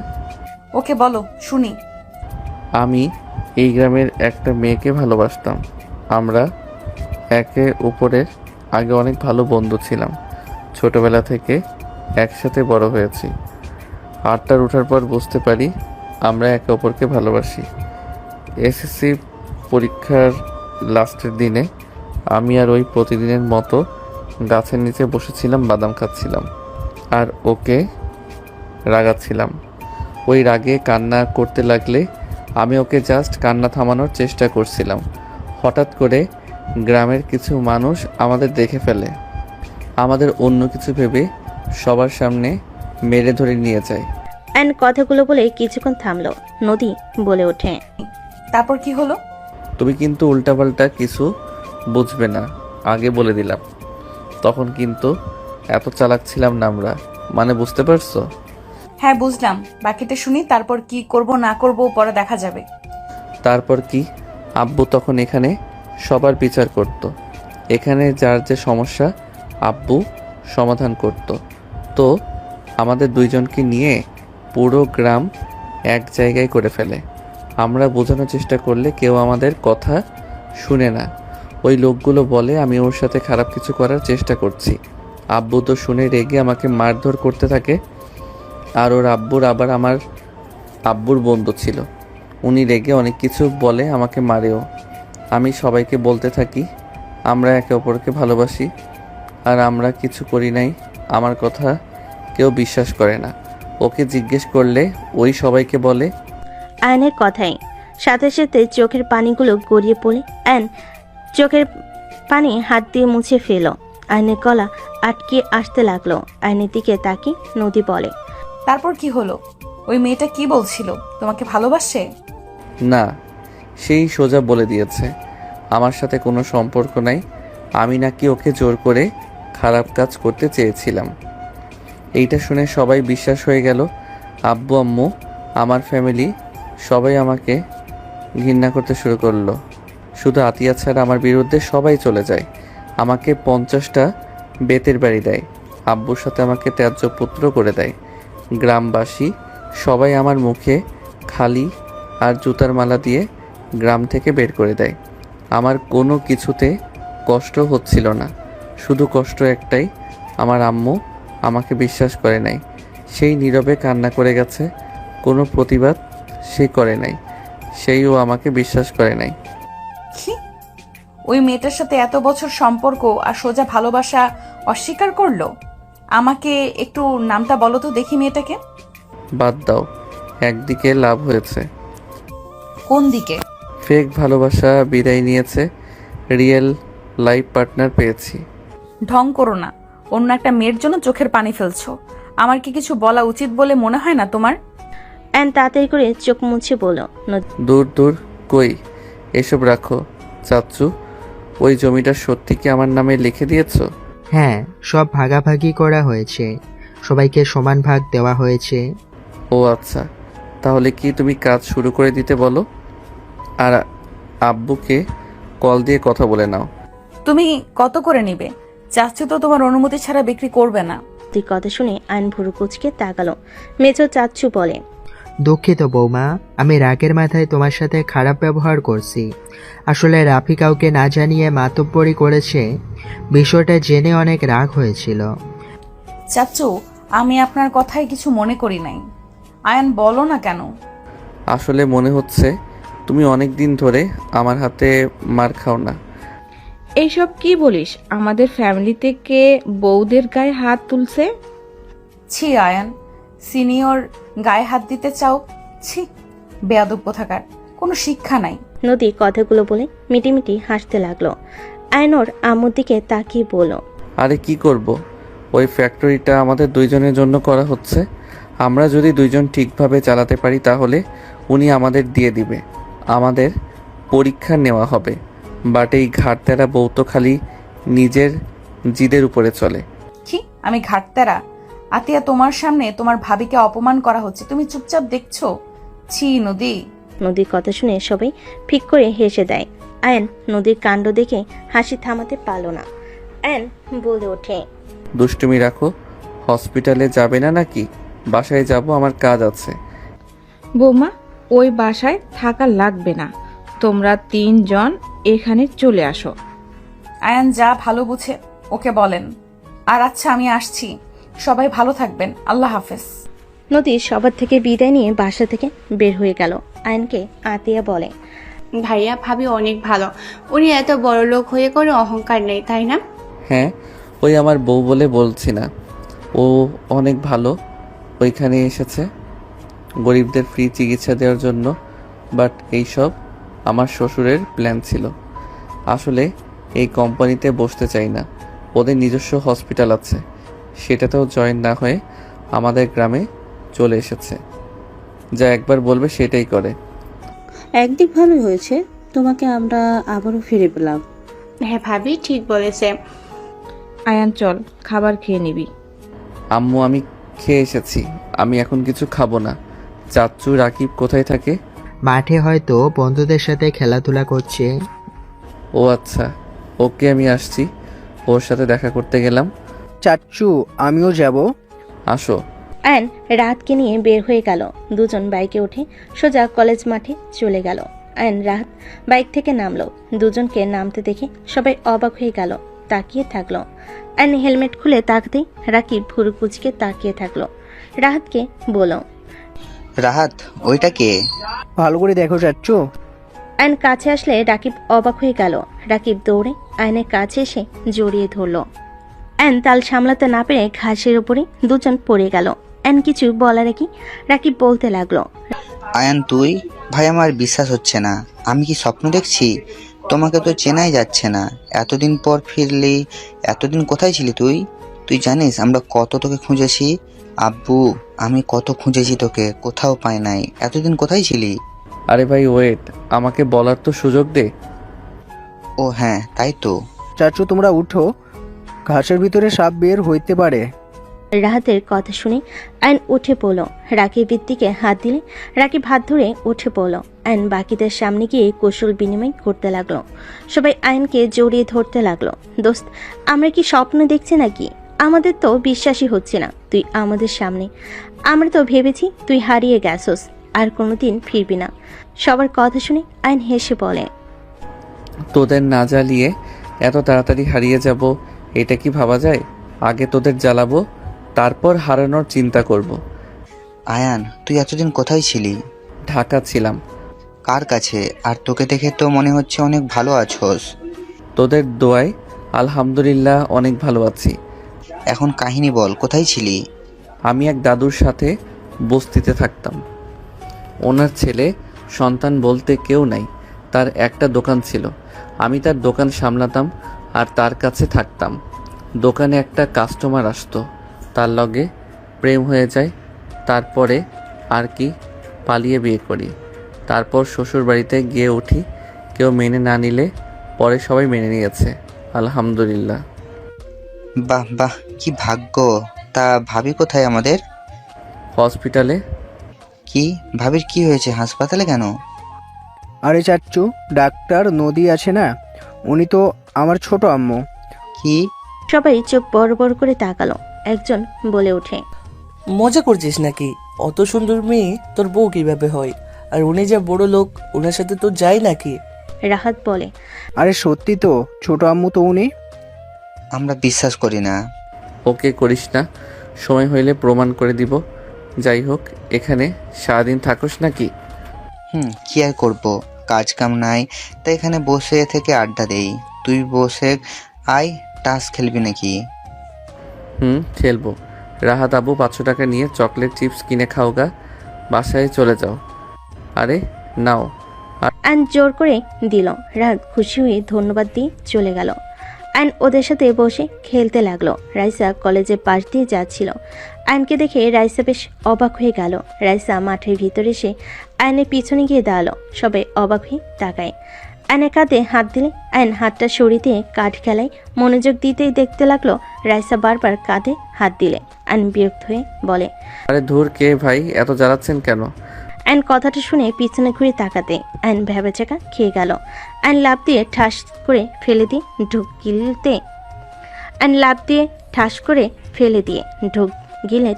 ওকে বলো, শুনি।
আমি এই গ্রামের একটা মেয়েকে ভালোবাসতাম। আমরা একে অপরের আগে অনেক ভালো বন্ধু ছিলাম। ছোটবেলা থেকে একসাথে বড় হয়েছি। আটটার ওঠার পর বুঝতে পারি আমরা একে অপরকে ভালোবাসি। এসএসসি পরীক্ষার লাস্টের দিনে আমি আর ওই প্রতিদিনের মতো গাছের নিচে বসেছিলাম, বাদাম খাচ্ছিলাম আর ওকে রাগাচ্ছিলাম। ওই রাগে কান্না করতে লাগলে আমি ওকে জাস্ট কান্না থামানোর চেষ্টা করছিলাম। হঠাৎ করে গ্রামের কিছু মানুষ আমাদের দেখে ফেলে, আমাদের অন্য কিছু ভেবে সবার সামনে মেরে ধরে নিয়ে যায়।
অ্যান্ড কথাগুলো বলে কিছুক্ষণ থামলো। নদী বলে ওঠে,
তারপর কি হলো?
তুমি কিন্তু উল্টাপাল্টা কিছু বুঝবে না, আগে বলে দিলাম। তখন কিন্তু এত চালাক ছিলাম না আমরা, মানে বুঝতে পারছো?
হ্যাঁ বুঝলাম, বাকিটা শুনি। তারপর কি করব না করব পরে দেখা যাবে।
তারপর কি, আব্বু তখন এখানে সবার বিচার করত। এখানে যার যে সমস্যা আব্বু সমাধান করত। তো আমাদের দুইজনকে নিয়ে পুরো গ্রাম এক জায়গায় করে ফেলে। আমরা বোঝানোর চেষ্টা করলে কেউ আমাদের কথা শুনে না। ওই লোকগুলো বলে আমি ওর সাথে খারাপ কিছু করার চেষ্টা করছি। আব্বু তো শুনে রেগে আমাকে মারধর করতে থাকে। আর ওর আব্বুর আবার আমার আব্বুর বন্ধু ছিল, উনি রেগে অনেক কিছু বলে, আমাকে মারেও। আমি সবাইকে বলতে থাকি আমরা একে অপরকে ভালোবাসি, আর আমরা কিছু করি নাই। আমার কথা কেউ বিশ্বাস করে না। ওকে জিজ্ঞেস করলে ওই সবাইকে বলে।
আয়নের কথাই সাথে সাথে চোখের পানিগুলো গড়িয়ে পড়ে অ্যান চোখের পানি হাত দিয়ে মুছে ফেল। আয়নের গলা আটকে আসতে লাগলো। আয়নের দিকে তাকিয়ে নদী বলে,
তারপর কি হলো? ওই মেয়েটা কি বলছিল? তোমাকে ভালোবাসে?
না, সেই সোজা বলে দিয়েছে আমার সাথে কোনো সম্পর্ক নাই। আমি নাকি ওকে জোর করে খারাপ কাজ করতে চেয়েছিলাম। এইটা শুনে সবাই বিশ্বাস হয়ে গেল। আব্বু আম্মু, আমার ফ্যামিলি সবাই আমাকে ঘৃণা করতে শুরু করলো। শুধু আতিয়া ছাড়া আমার বিরুদ্ধে সবাই চলে যায়। আমাকে 50টা বেতের বাড়ি দেয়। আব্বুর সাথে আমাকে ত্যায্য পুত্র করে দেয়। গ্রামবাসী সবাই আমার মুখে খালি আর জুতার মালা দিয়ে গ্রাম থেকে বের করে দেয়। আমার কোনো কিছুতে কষ্ট হচ্ছিল না, শুধু কষ্ট একটাই, আমার আম্মু আমাকে বিশ্বাস করে নাই। সেই নীরবে কান্না করে গেছে, কোনো প্রতিবাদ সে করে নাই। সেইও আমাকে বিশ্বাস করে নাই।
কি? ওই মেয়েটার সাথে এত বছর সম্পর্ক আর সোজা ভালোবাসা অস্বীকার করলো? আমাকে একটু নামটা বলো তো দেখি মেয়েটাকে।
বাদ দাও, একদিকে লাভ হয়েছে।
কোন দিকে?
ফেক ভালোবাসা বিদায় নিয়েছে, রিয়েল লাইফ পার্টনার পেয়েছি।
ঢং করো না। অন্য একটা মেয়ের জন্য চোখের পানি ফেলছো। আমার কি কিছু বলা উচিত বলে মনে হয় না তোমার?
অ্যান তাড়াতাড়ি করে চোখ মুছে বলল,
দূর দূর, কই এসব রাখো। চাচ্চু, ওই জমিটা সত্যি কি আমার নামে লিখে দিয়েছো?
হ্যাঁ, সব ভাগাভাগি করা হয়েছে, সবাইকে সমান ভাগ দেওয়া হয়েছে।
ও আচ্ছা, তাহলে কি তুমি কাজ শুরু করে দিতে বলো, আর আব্বুকে কল দিয়ে কথা বলে নাও।
তুমি কত করে নিবে? চাচ্ছু তো তোমার অনুমতি ছাড়া বিক্রি করবে না।
তুই কথা শুনে আইন ভুরু কুচকে তাকালো। মেজো চাচ্ছু বলে,
দুঃখিত বৌমা, আমি রাগের মাথায় তোমার সাথে খারাপ ব্যবহার করছি। আসলে রাফি কাউকে না জানিয়ে মাতব্বরি করেছে, বিষয়টা জেনে অনেক রাগ হয়েছিল।
চাচ্ছু, আমি আপনার কথায় কিছু মনে করি নাই। আয়ান, বলো না কেন?
আসলে মনে হচ্ছে তুমি অনেক দিন ধরে আমার হাতে মার খাও না।
এইসব কি বলিস? আমাদের ফ্যামিলি থেকে বউদের গায়ে হাত তুলছে।
ছি আয়ান, সিনিয়র গায়ে হাত দিতে চাও? ছি, বেয়াদব কোথাকার, কোনো শিক্ষা নাই।
নদী কথাগুলো বলে মিটিমিটি হাসতে লাগলো। আয়নর আম্মুর দিকে তাকিয়ে বলল,
আরে কি করব, ওই ফ্যাক্টরিটা আমাদের দুইজনের জন্য করা হচ্ছে। আমরা যদি দুইজন ঠিকভাবে চালাতে পারি তাহলে উনি আমাদের দিয়ে দিবে। আমাদের পরীক্ষা নেওয়া হবে। বাট এই ঘাটতেরা বউ তো খালি নিজের জিদের উপরে চলে।
কি? আমি ঘাটতারা? আতিয়া, তোমার সামনে তোমার ভাবিকে অপমান করা হচ্ছে, তুমি চুপচাপ দেখছো? ছি নদী।
নদীর কথা শুনে সবাই ফিক করে হেসে দেয়। আয়ন নদীর কাণ্ড দেখে হাসি থামাতে পারল না। আয়ন বলে ওঠে,
দুষ্টুমি রাখো। হসপিটালে যাবে না নাকি? বাসায় যাব, আমার কাজ আছে।
বৌমা, ওই বাসায় থাকা লাগবে না, তোমরা 3 জন এখানে চলে আসো।
আয়ান যা ভালো বুঝে ওকে বলেন। আর আচ্ছা, আমি আসছি। সবাই ভালো থাকবেন, আল্লাহ হাফেজ।
নদী সবার থেকে বিদায় নিয়ে বাসা থেকে বের হয়ে গেল। আয়নকে আতিয়া বলে,
ভাইয়া ভাবি অনেক ভালো, উনি এত বড় লোক হয়ে কোনো অহংকার নেই, তাই না?
হ্যাঁ, ওই আমার বউ বলে বলছি না, ও অনেক ভালো। ওইখানে এসেছে গরিবদের ফ্রি চিকিৎসা দেওয়ার জন্য। বাট এইসব আমার শ্বশুরের প্ল্যান ছিল। আসলে এই কোম্পানিতে বসতে চাই না, ওদের নিজস্ব হসপিটাল আছে, সেটাতেও জয়েন না হয়ে আমাদের গ্রামে চলে এসেছে। যা একবার বলবে সেটাই করে।
একদিক ভালোই হয়েছে, তোমাকে আমরা আবারও ফিরে পেলাম।
হ্যাঁ ভাবি ঠিক বলেছে।
আয়ান চল, খাবার খেয়ে নিবি।
আম্মু, আমি খেয়ে এসেছি, আমি এখন কিছু খাবো না। চাচ্চু রাকিব কোথায় থাকে?
মাঠে হয়তো বন্ধুদের সাথে খেলাধুলা করছে।
ও আচ্ছা, ওকে, আমি আসছি। ওর সাথে দেখা করতে গেলাম।
চাচ্চু, আমিও যাব।
আসো।
আয়ন রাতকে নিয়ে বের হয়ে গেল। দুজন বাইকে উঠে সোজা কলেজ মাঠে চলে গেল। আয়ন রাত বাইক থেকে নামলো। দুজনকে নামতে দেখে সবাই অবাক হয়ে গেল, তাকিয়ে থাকলো। আয়ন হেলমেট খুলে তাকাতেই রাকিব ভুরু কুচকে তাকিয়ে থাকলো। রাহাতকে বলো,
রাহাত, ওইটা কে?
ভালো করে দেখো চাচ্চু।
আয়ন কাছে আসলে রাকিব অবাক হয়ে গেল। রাকিব দৌড়ে আয়নের কাছে এসে জড়িয়ে ধরলো। আয়ন তাল সামলাতে না পেরে ঘাসের উপরে দুজন পড়ে গেল। আয়ন কিছু বলার কি রাকিব বলতে লাগলো,
আয়ান তুই? ভাই আমার বিশ্বাস হচ্ছে না, আমি কি স্বপ্ন দেখছি? তোমাকে তো চেনাই যাচ্ছে না, এতদিন পর ফিরলি। এতদিন কোথায় ছিলি তুই? তুই জানিস আমরা কত তোকে খুঁজেছি? আব্বু, আমি কত খুঁজেছি তোকে, কোথাও পাই নাই। এতদিন কোথায় ছিলি?
আরে ভাই ওয়েট, আমাকে বলার তো সুযোগ দে।
ও হ্যাঁ, তাই তো।
চাচু তোমরা উঠো, ঘাসের ভিতরে সাপ বের হইতে পারে।
রাহাতের কথা শুনে আয়ন উঠে পড়ল। রাকিবের দিকে হাত দিলে রাকিব হাত ধরে উঠে পড়ল। আয়ন বাকিদের সামনে গিয়ে কৌশল বিনিময় করতে লাগলো। সবাই আয়নকে জড়িয়ে ধরতে লাগলো। দোস্ত, আমরা কি স্বপ্ন দেখছি নাকি? আমাদের তো বিশ্বাসই হচ্ছে না তুই আমাদের সামনে। আমরা তো ভেবেছি তুই হারিয়ে গেছস, আর কোনোদিন ফিরবি না। সবার কথা শুনে আয়ন হেসে বলে,
তোদের না জ্বালিয়ে এত তাড়াতাড়ি হারিয়ে যাব এটা কি ভাবা যায়? আগে তোদের জ্বালাবো, তারপর হারানোর চিন্তা করব।
আয়ান, তুই এতদিন কোথায় ছিলি?
ঢাকা ছিলাম।
কার কাছে? আর তোকে দেখে তো মনে হচ্ছে অনেক ভালো আছোস।
তোদের দোয়ায় আলহামদুলিল্লাহ অনেক ভালো আছি।
এখন কাহিনী বল, কোথায় ছিলি?
আমি এক দাদুর সাথে বস্তিতে থাকতাম। ওনার ছেলে সন্তান বলতে কেউ নাই, তার একটা দোকান ছিল। আমি তার দোকান সামলাতাম আর তার কাছে থাকতাম। দোকানে একটা কাস্টমার আসতো, তার লগে প্রেম হয়ে যায়। তারপরে আর কি, পালিয়ে বিয়ে করি। তারপর শ্বশুর বাড়িতে গিয়ে উঠি। কেউ মেনে না নিলে পরে সবাই মেনে নিয়েছে, আলহামদুলিল্লাহ।
বাহ বাহ, কি ভাগ্য। তা ভাবি কোথায় আমাদের?
হসপিটালে।
কি? ভাবির কি হয়েছে? হাসপাতালে কেন?
আরে চাচু, ডাক্তার নদী আছে না, উনি তো আমার ছোট আম্মু।
কি?
সবাই চোখ বড় বড় করে তাকালো। একজন বলে ওঠে,
মজা করছিস নাকি? অত সুন্দর মেয়ে তোর বউ কিভাবে হয়? আর উনি যা বড় লোক, ওনার সাথে তো যায় নাকি?
রাহাত বলে,
আরে সত্যি তো, ছোট আম্মু তো উনি।
আমরা বিশ্বাস করি না।
ওকে করিস না, সময় হইলে প্রমাণ করে দিব। যাই হোক, এখানে সারাদিন থাকোস নাকি?
কি আর করবো, কাজ কাম নাই, তাই এখানে বসে থেকে আড্ডা দেই। তুই বসে আয়, টাস খেলবি নাকি?
খেলবো। রাহাত আবু 500 টাকা নিয়ে চকলেট চিপস কিনে খাওগা, বাসায় চলে যাও। আরে নাও।
আয়ন জোর করে দিল। রাহাত খুশি হয়ে ধন্যবাদ দিয়ে চলে গেল। আয়ন ওদের সাথে বসে খেলতে লাগলো। রাইসা কলেজের পাশ দিয়ে যাচ্ছিল। আয়নকে দেখে রাইসা বেশ অবাক হয়ে গেল। রাইসা মাঠের ভিতরে এসে আয়নের পিছনে গিয়ে দাঁড়ালো। সবাই অবাক হয়ে তাকায়। আয়নের কাঁধে হাত দিলে আয়ন হাতটা সরিয়ে দিয়ে কাঠ খেলায় মনোযোগ দিতেই দেখতে লাগলো রাইসা বারবার কাঁধে হাত দিলে। আয়ন বিরক্ত হয়ে বলে,
আরে ধুর, কে ভাই এত জ্বালাচ্ছেন কেন?
আয়ন কথাটা শুনে পিছনে ঘুরে তাকাতে আয়ন ভেবেচাকা খেয়ে গেল। আয়ন লাফ দিয়ে ঠাস করে ফেলে দিয়ে ঢুক গিলে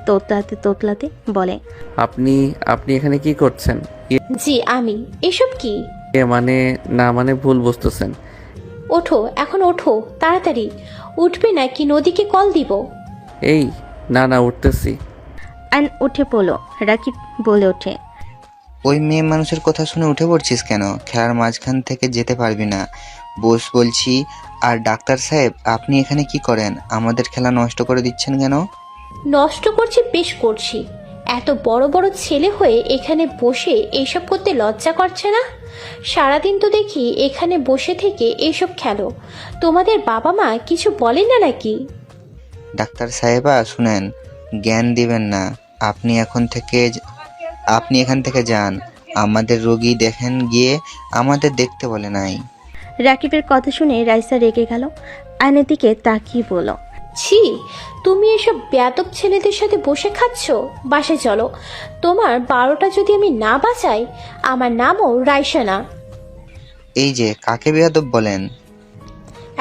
তোতলাতে বলে,
আপনি এখানে কি করছেন?
জি আমি। এসব কি?
মানে ভুল বুঝতেছেন।
ওঠো, এখন ওঠো তাড়াতাড়ি। উঠবে নাকি নদীকে কল দিব?
এই না উঠতেছি।
আয়ন উঠে পড়লো। রাকিব বলে ওঠে,
ওই মেয়ে মানুষের কথা শুনে উঠে পড়ছিস কেন? খেলার মাঝখান থেকে যেতে পারবি না, বস বলছি। আর ডাক্তার সাহেব, আপনি এখানে কি করেন? আমাদের খেলা নষ্ট করে দিচ্ছেন কেন?
নষ্ট করছি, বেশ করছি। এত বড় বড় ছেলে হয়ে এখানে বসে এইসব করতে লজ্জা করছে না? সারাদিন তো দেখি এখানে বসে থেকে এইসব খেলো। তোমাদের বাবা মা কিছু বলেন না নাকি?
ডাক্তার সাহেবা শুনেন, জ্ঞান দিবেন না। আপনি এখান থেকে যান। আমাদের রোগী দেখেন গিয়ে, আমাদের দেখতে বলে নাই।
রাকিবের কথা শুনে রাইসা রেগে গেল। আয়নের দিকে তাকিয়ে বলল,
ছি, তুমি এসব বেয়াদব ছেলেদের সাথে বসে খাচ্ছ। বাসায় চলো। তোমার 12টা যদি আমি না বাঁচাই, আমার নামও রাইসা না।
এই যে, কাকে বেয়াদব বলেন?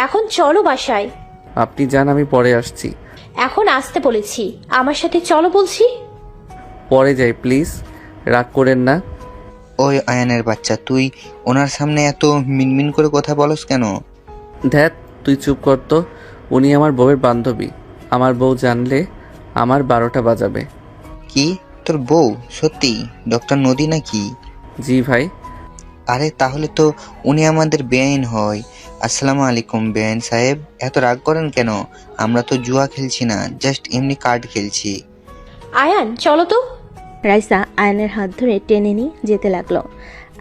এখন চলো বাসায়।
আপনি যান, আমি পরে আসছি।
এখন আসতে বলেছি, আমার সাথে চলো বলছি।
পরে যাই প্লিজ, রাগ করেন না।
ওই আয়ানের বাচ্চা, তুই ওনার সামনে এত মিনমিন করে কথা বলস কেন?
ধ্যাত, তুই চুপ কর তো। উনি আমার বউয়ের বান্ধবী। আমার বউ জানলে আমার 12টা বাজাবে।
কি? তোর বউ? সত্যি ডক্টর নদী নাকি?
জি ভাই।
আরে তাহলে তো উনি আমাদের বেআইন হয়। আসসালামু আলাইকুম বেআইন সাহেব। এত রাগ করেন কেন? আমরা তো জুয়া খেলছি না, জাস্ট এমনি কার্ড খেলছি।
আয়ান চলো তো।
রাইসা আয়নের হাত ধরে টেনে নিয়ে যেতে লাগলো।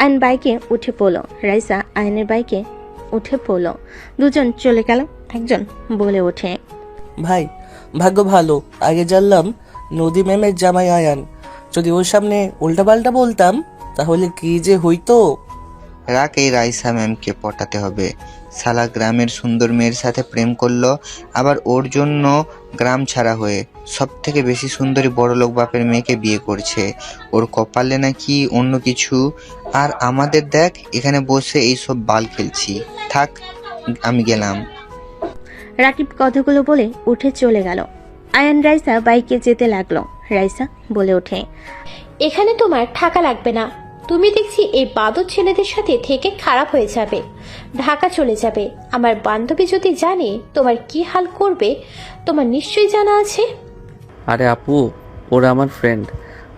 আয়ন বাইকে উঠে পড়লো। রাইসা আয়নের বাইকে উঠে পড়ল। দুজন চলে গেল। একজন বলে ওঠে,
ভাই ভাগ্য ভালো, আগে জানলাম নদী ম্যামের জামাই আয়ান। যদি ওর সামনে উল্টাপাল্টা বলতাম তাহলে কি যে হইতো।
রাখ, এই রাইসা ম্যামকে পটাতে হবে। সালা গ্রামের সুন্দর মেয়ের সাথে প্রেম করলো, আবার ওর জন্য গ্রাম ছাড়া হয়ে সব থেকে বেশি সুন্দরী বড়লোক বাপের মেয়েকে বিয়ে করছে। ওর কপালে নাকি অন্য কিছু। আর আমাদের দেখ এখানে বসে এইসব বাল খেলছি। থাক, আমি গেলাম।
রাকিব কথাগুলো বলে উঠে চলে গেল। আয়ান রাইসা বাইকে যেতে লাগলো। রাইসা বলে ওঠে,
এখানে তোমার থাকা লাগবে না। তুমি দেখছি এই বাদর ছেলেদের সাথে থেকে খারাপ হয়ে যাবে, ঢাকা চলে যাবে। আমার বান্ধবী যদি জানে তোমার কি হাল করবে, তোমার নিশ্চয়ই জানা আছে।
আরে আপু, ওরা আমার ফ্রেন্ড।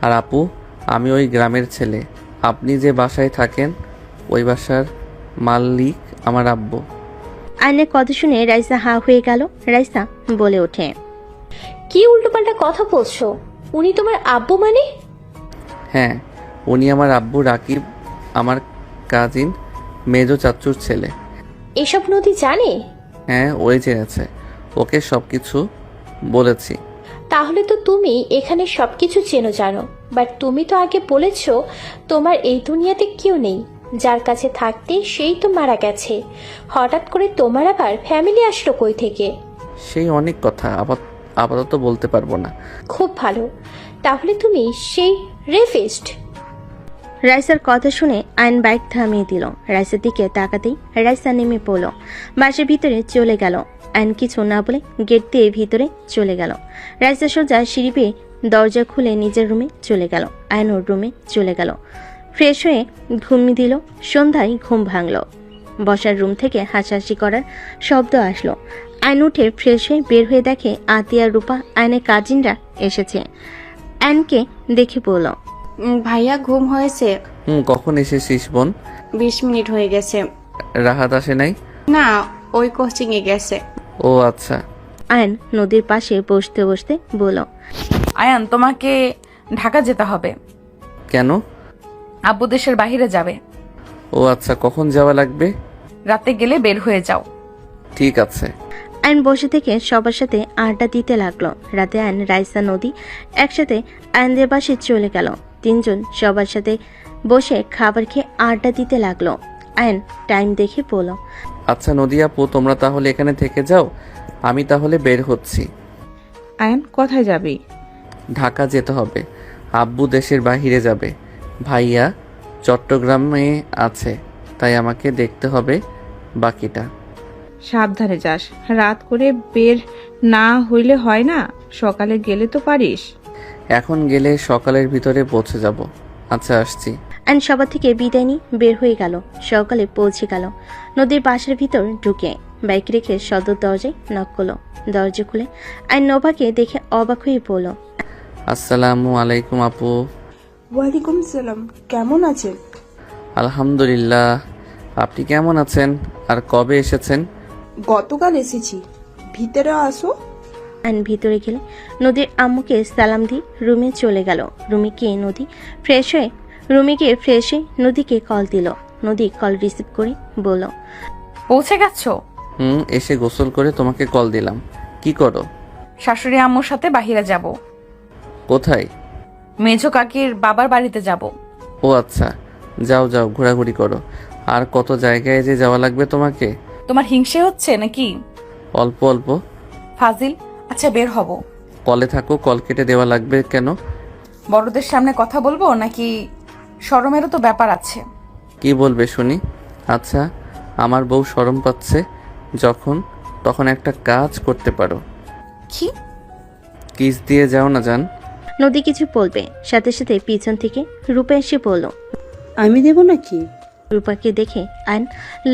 আর আপু, আমি ওই গ্রামের ছেলে। আপনি যে বাসায় থাকেন ওই বাসার মালিক আমার আব্বু।
আয়নের কথা শুনে রাইসা হা হয়ে গেল। রাইসা বলে ওঠে,
কি উল্টোপাল্টা কথা বলছো? উনি তোমার আব্বু মানে?
হ্যাঁ, উনি আমার আব্বু। রাকিব আমার কাজিন মেজো চাচুর ছেলে।
এসব নদী জানে?
হ্যাঁ, ওই জেনেছে। ওকে সব কিছু বলেছি।
তাহলে তো তুমি এখানে সবকিছু চেনো জানো। বাট তুমি তো আগে বলেছো তোমার এই দুনিয়াতে কেউ নেই, যার কাছে থাকতে সেই তো মারা গেছে। হঠাৎ করে তোমার আবার ফ্যামিলি আসলো কই থেকে?
সেই অনেক কথা আপাতত বলতে পারবো না।
খুব ভালো, তাহলে তুমি সেই রেফিস্ট।
রাইসার কথা শুনে আয়ন বাইক থামিয়ে দিল। রাইসার দিকে তাকাতেই রাইসা নেমে পড়ল। বাসের ভিতরে চলে গেল। আয়ন কিছু না বলে গেট দিয়ে ভিতরে চলে গেল। রাইসা সোজা সিঁড়ি পেয়ে দরজা খুলে নিজের রুমে চলে গেল। আয়ন ওর রুমে চলে গেল। ফ্রেশ হয়ে ঘুমিয়ে দিল। সন্ধ্যায় ঘুম ভাঙল। বসার রুম থেকে হাসাহাসি করার শব্দ আসলো। আয়ন উঠে ফ্রেশ হয়ে বের হয়ে দেখে আতিয়া, রূপা, আয়নের কাজিনরা এসেছে। আয়নকে দেখে বলল,
ভাইয়া ঘুম হয়েছে?
কখন এসেছিস বোন?
20 মিনিট হয়ে গেছে।
রাহাত আসে নাই?
না, ওই কোচিংয়ে গেছে।
ও আচ্ছা।
আয়ন নদীর পাশে বসতে বসতে বলল,
আয়ান, তোমাকে ঢাকা যেতে হবে।
কেন?
আব্বু দেশের বাইরে যাবে।
ও আচ্ছা, কখন যাওয়া লাগবে?
রাতে গেলে বের হয়ে যাও।
ঠিক আছে।
আয়ন বসে থেকে সবার সাথে আড্ডা দিতে লাগলো। রাতে আয়ন, রাইসা, নদী একসাথে আয়নদের বাসে চলে গেল। তিনজন সবার সাথে বসে খাবার খেয়ে আড্ডা দিতে লাগলো। আয়ন টাইম দেখে বলল,
আচ্ছা নদী আপু, তোমরা তাহলে এখানে থেকে যাও, আমি তাহলে বের হচ্ছি।
আয়ন কোথায় যাবি?
ঢাকা যেতে হবে। আব্বু দেশের বাইরে যাবে। ভাইয়া চট্টগ্রামে আছে, তাই আমাকে দেখতে হবে বাকিটা।
সাবধানে যাস, রাত করে বের না হইলে হয় না, সকালে গেলে তো পারিস।
এখন গেলে সকালের ভিতরে পৌঁছে যাব। আচ্ছা, আসছি।
আয়ন সবার থেকে বিদায় নিয়ে বের হয়ে গেল। সকালে পৌঁছে গেল। নদীর বাসার ভিতর ঢুকে বাইক রেখে সদর দরজায় নক করলো। দরজা খুলে আয়ন নোভাকে দেখে অবাক হয়ে পড়ল।
আসসালামু আলাইকুম আপু।
ওয়ালাইকুম সালাম, কেমন আছেন?
আলহামদুলিল্লাহ, আপনি কেমন আছেন? আর কবে এসেছেন?
গতকাল এসেছি, ভিতরে আসো।
আয়ন ভিতরে গেলে নদীর আম্মুকে সালাম দিয়ে রুমে চলে গেল। রুমে গিয়ে নদীকে কল দিল। নদী কল রিসিভ করে বলল,
পৌঁছে গেছো?
এসে গোসল করে তোমাকে কল দিলাম। কি করো?
শাশুড়ি আম্মুর সাথে বাইরে যাব।
কোথায়?
মেজো কাকির বাবার বাড়িতে যাব।
ও আচ্ছা, যাও যাও, ঘোরাঘুরি করো। আর কত জায়গায় যে যাওয়া লাগবে তোমাকে।
তোমার হিংসে হচ্ছে নাকি?
অল্প অল্প।
ফাজিল। আচ্ছা, বের হব।
কলে থাকো, কল কেটে দেওয়া লাগবে কেন?
বড়দের সামনে কথা বলবো নাকি? শরমেরও তো ব্যাপার আছে।
কি বলবে শুনি? আচ্ছা, আমার বউ শরম পাচ্ছে যখন, তখন একটা কাজ করতে পারো।
কি?
কিস দিয়ে যাও না জান।
নদী কিছু বলবে, সাথে সাথে পিছন থেকে রূপা এসে বলল,
আমি দেব নাকি?
রূপাকে দেখে আয়ন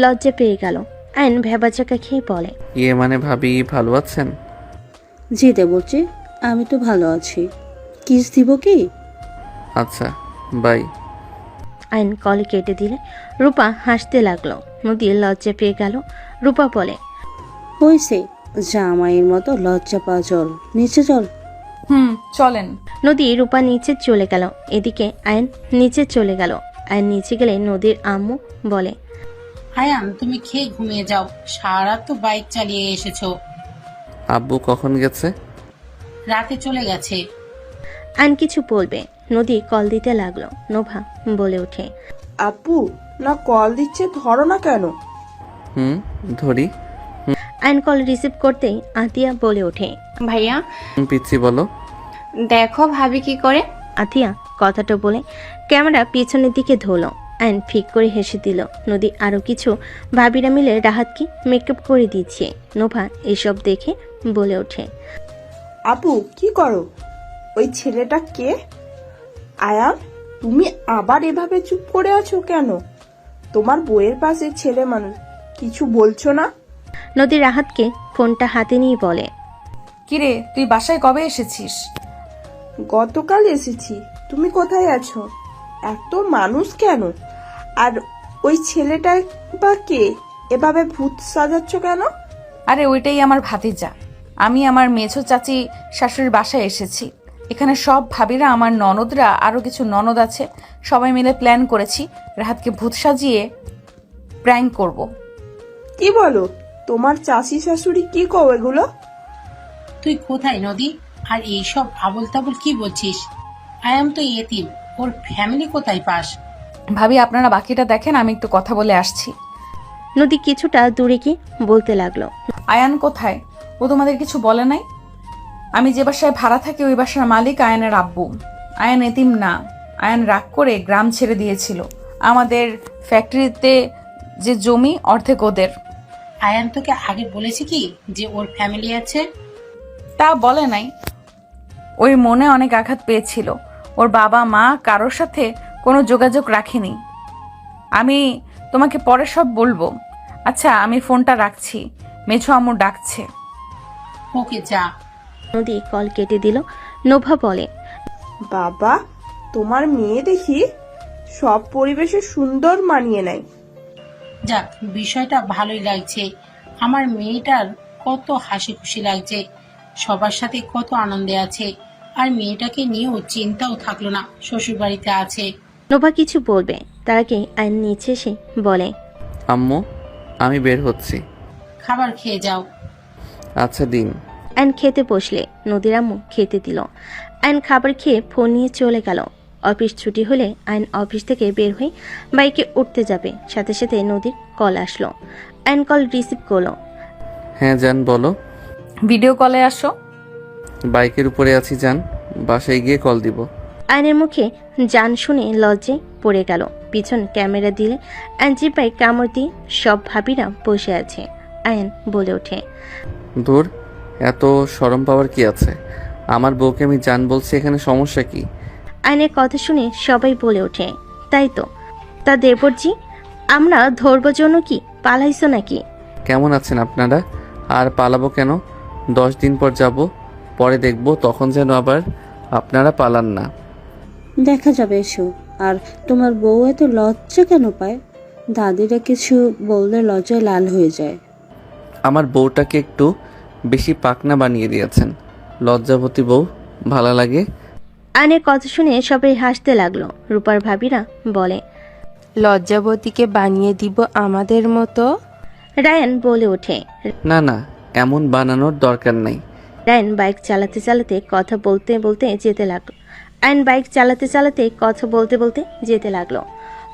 লজ্জা পেয়ে গেল। আয়ন ভেবাচাকা খেয়ে বলে,
মানে ভাবি ভালো আছেন?
জি দেবরজি, আমি তো ভালো আছি। কিস দিব কি?
আচ্ছা, বাই।
আয়ন কল কেটে দিলে রূপা হাসতে লাগলো। নদী লজ্জা পেয়ে গেল। রূপা বলে,
হয়েছে, জামাইয়ের মতো লজ্জা পা, চল নিচে চল।
চলেন।
নদী রূপা নিচে চলে গেল। এদিকে আয়ন নিচে চলে গেল। আয়ন নিচে গেলে নদীর আম্মু বলে,
আয়ান তুমি খেয়ে ঘুমিয়ে যাও, সারা তো বাইক চালিয়ে এসেছো।
আব্বু কখন গেছে?
রাতে চলে গেছে।
আয়ন কিছু বলবে, নদী কল দিতে লাগলো। নোভা বলে ওঠে,
আপু না কল দিচ্ছে, ধরো না কেন?
ধরি।
আয়ন কল রিসিভ করতেই আতিয়া বলে ওঠে,
ভাইয়া
পিচ্ছি বলো।
দেখো ভাবি কি করে।
আতিয়া কথাটা বলে ক্যামেরা পিছনের দিকে ধরলো। আয়ন ফিক করে হেসে দিল। নদী আরো কিছু ভাবিরা মিলে রাহাতকে মেকআপ করে দিচ্ছে। নোভা এসব দেখে বলে ওঠে,
আপু কি করো? ওই ছেলেটা কে? আয়ান, তুমি আবার এভাবে চুপ করে আছো কেন? তোমার বইয়ের পাশে ছেলে মানুষ, কিছু বলছো না?
নদী রাহাতকে ফোনটা হাতে নিয়ে বলে,
কিরে তুই বাসায় কবে এসেছিস?
গতকাল এসেছি। তুমি কোথায় আছো? এত মানুষ কেন? আর ওই ছেলেটা বা কে? এভাবে ভূত সাজাচ্ছ কেন?
আরে ওইটাই আমার ভাতিজা। আমি আমার মেঝো চাচি শাশুড়ির বাসায় এসেছি। এখানে সব ভাবিরা, আমার ননদরা, আরো কিছু ননদ আছে, সবাই মিলে প্ল্যান করেছি রাহাতকে ভূত সাজিয়ে প্র্যাঙ্ক করব।
কি বলো? তোমার চাষি শাশুড়ি কি কও এগুলো?
তুই কোথায় নদী? আর এইসব আবল তাবল কি বলছিস? আয়াম তো এতিম, ওর ফ্যামিলি কোথায় পাস?
ভাবি আপনারা বাকিটা দেখেন, আমি একটু কথা বলে আসছি।
নদী কিছুটা দূরে গিয়ে বলতে লাগলো,
আয়ান কোথায়? ও তোমাদের কিছু বলে নাই? আমি যে বাসায় ভাড়া থাকি ওই বাসার মালিক আয়ানের আব্বু। আয়ান এতিম না। আয়ান রাগ করে গ্রাম ছেড়ে দিয়েছিল। আমাদের ফ্যাক্টরিতে যে জমি অর্ধেক ওদের।
আয়ান তোকে আগে বলেছে কি যে ওর ফ্যামিলি আছে?
তা বলে নাই। ওই মনে অনেক আঘাত পেয়েছিল। ওর বাবা মা কারোর সাথে কোনো যোগাযোগ রাখেনি। আমি তোমাকে পরে সব বলবো। আচ্ছা আমি ফোনটা রাখছি, মেঝো আম্মু ডাকছে।
ওকে যা।
নদী কল কেটে দিল। নোভা বলে,
বাবা, তোমার মেয়ে দেখি সব পরিবেশে সুন্দর মানিয়ে নেয়।
যাক, বিষয়টা ভালোই লাগছে। আমার মেয়েটার কত হাসি খুশি লাগছে, সবার সাথে কত আনন্দে আছে। আর মেয়েটাকে নিয়েও চিন্তাও থাকলো না, শ্বশুর বাড়িতে আছে।
নোভা কিছু বলবে তার আগে আয়ন নিচে এসে বলে,
আম্মু আমি বের হচ্ছি।
খাবার খেয়ে যাও।
আচ্ছা দিন।
আয়ন খেতে বসলে নদীর আম্মু খেতে দিল। আয়ন খাবার খেয়ে ফোন নিয়ে চলে গেল। অফিস ছুটি হলে আয়ন অফিস থেকে বের হয়ে বাইকে উঠতে যাবে, সাথে সাথে নদীর কল আসলো। আয়ন কল রিসিভ করলো।
হ্যাঁ জান বলো।
ভিডিও কলে আসো।
বাইকের উপরে আছি জান, বাসায় গিয়ে কল দিব।
আয়নের মুখে জান শুনে লজ্জায় পড়ে গেল। পিছন ক্যামেরা দিলে আয়ন জিপায় কামড় দিয়ে সব ভাবিরা বসে আছে। আয়ন বলে ওঠে,
দূর, এত শরম পাওয়ার কি আছে? আমার বউকে আমি জান বলছি, এখানে সমস্যা কি?
আয়নের কথা শুনে সবাই বলে ওঠে, তাই তো। তা দেবরজি, আমরা ধরবো জন্য কি পালাইছো নাকি?
কেমন আছেন আপনারা? আর পালাবো কেন? 10 দিন পর যাব, পরে দেখব, তখন যেন আবার আপনারা পালান না।
দেখা যাবে, এসো। আর তোমার বউ এত লজ্জা কেন পায়? দাদিরা কিছু বললে লজ্জায় লাল হয়ে যায়।
আমার বউটাকে একটু বেশি পাকনা বানিয়ে দিয়েছেন। লজ্জাবতী বউ ভালো লাগে।
আয়নের কথা শুনে সবাই হাসতে লাগলো। রূপার ভাবিরা বলে,
লজ্জাবতীকে বানিয়ে দিব আমাদের মতো?
রায়ান বলে ওঠে,
না না, এমন বানানোর দরকার নাই।
রায়ান বাইক চালাতে চালাতে কথা বলতে বলতে যেতে লাগলো। আয়ন বাইক চালাতে চালাতে কথা বলতে বলতে যেতে লাগলো।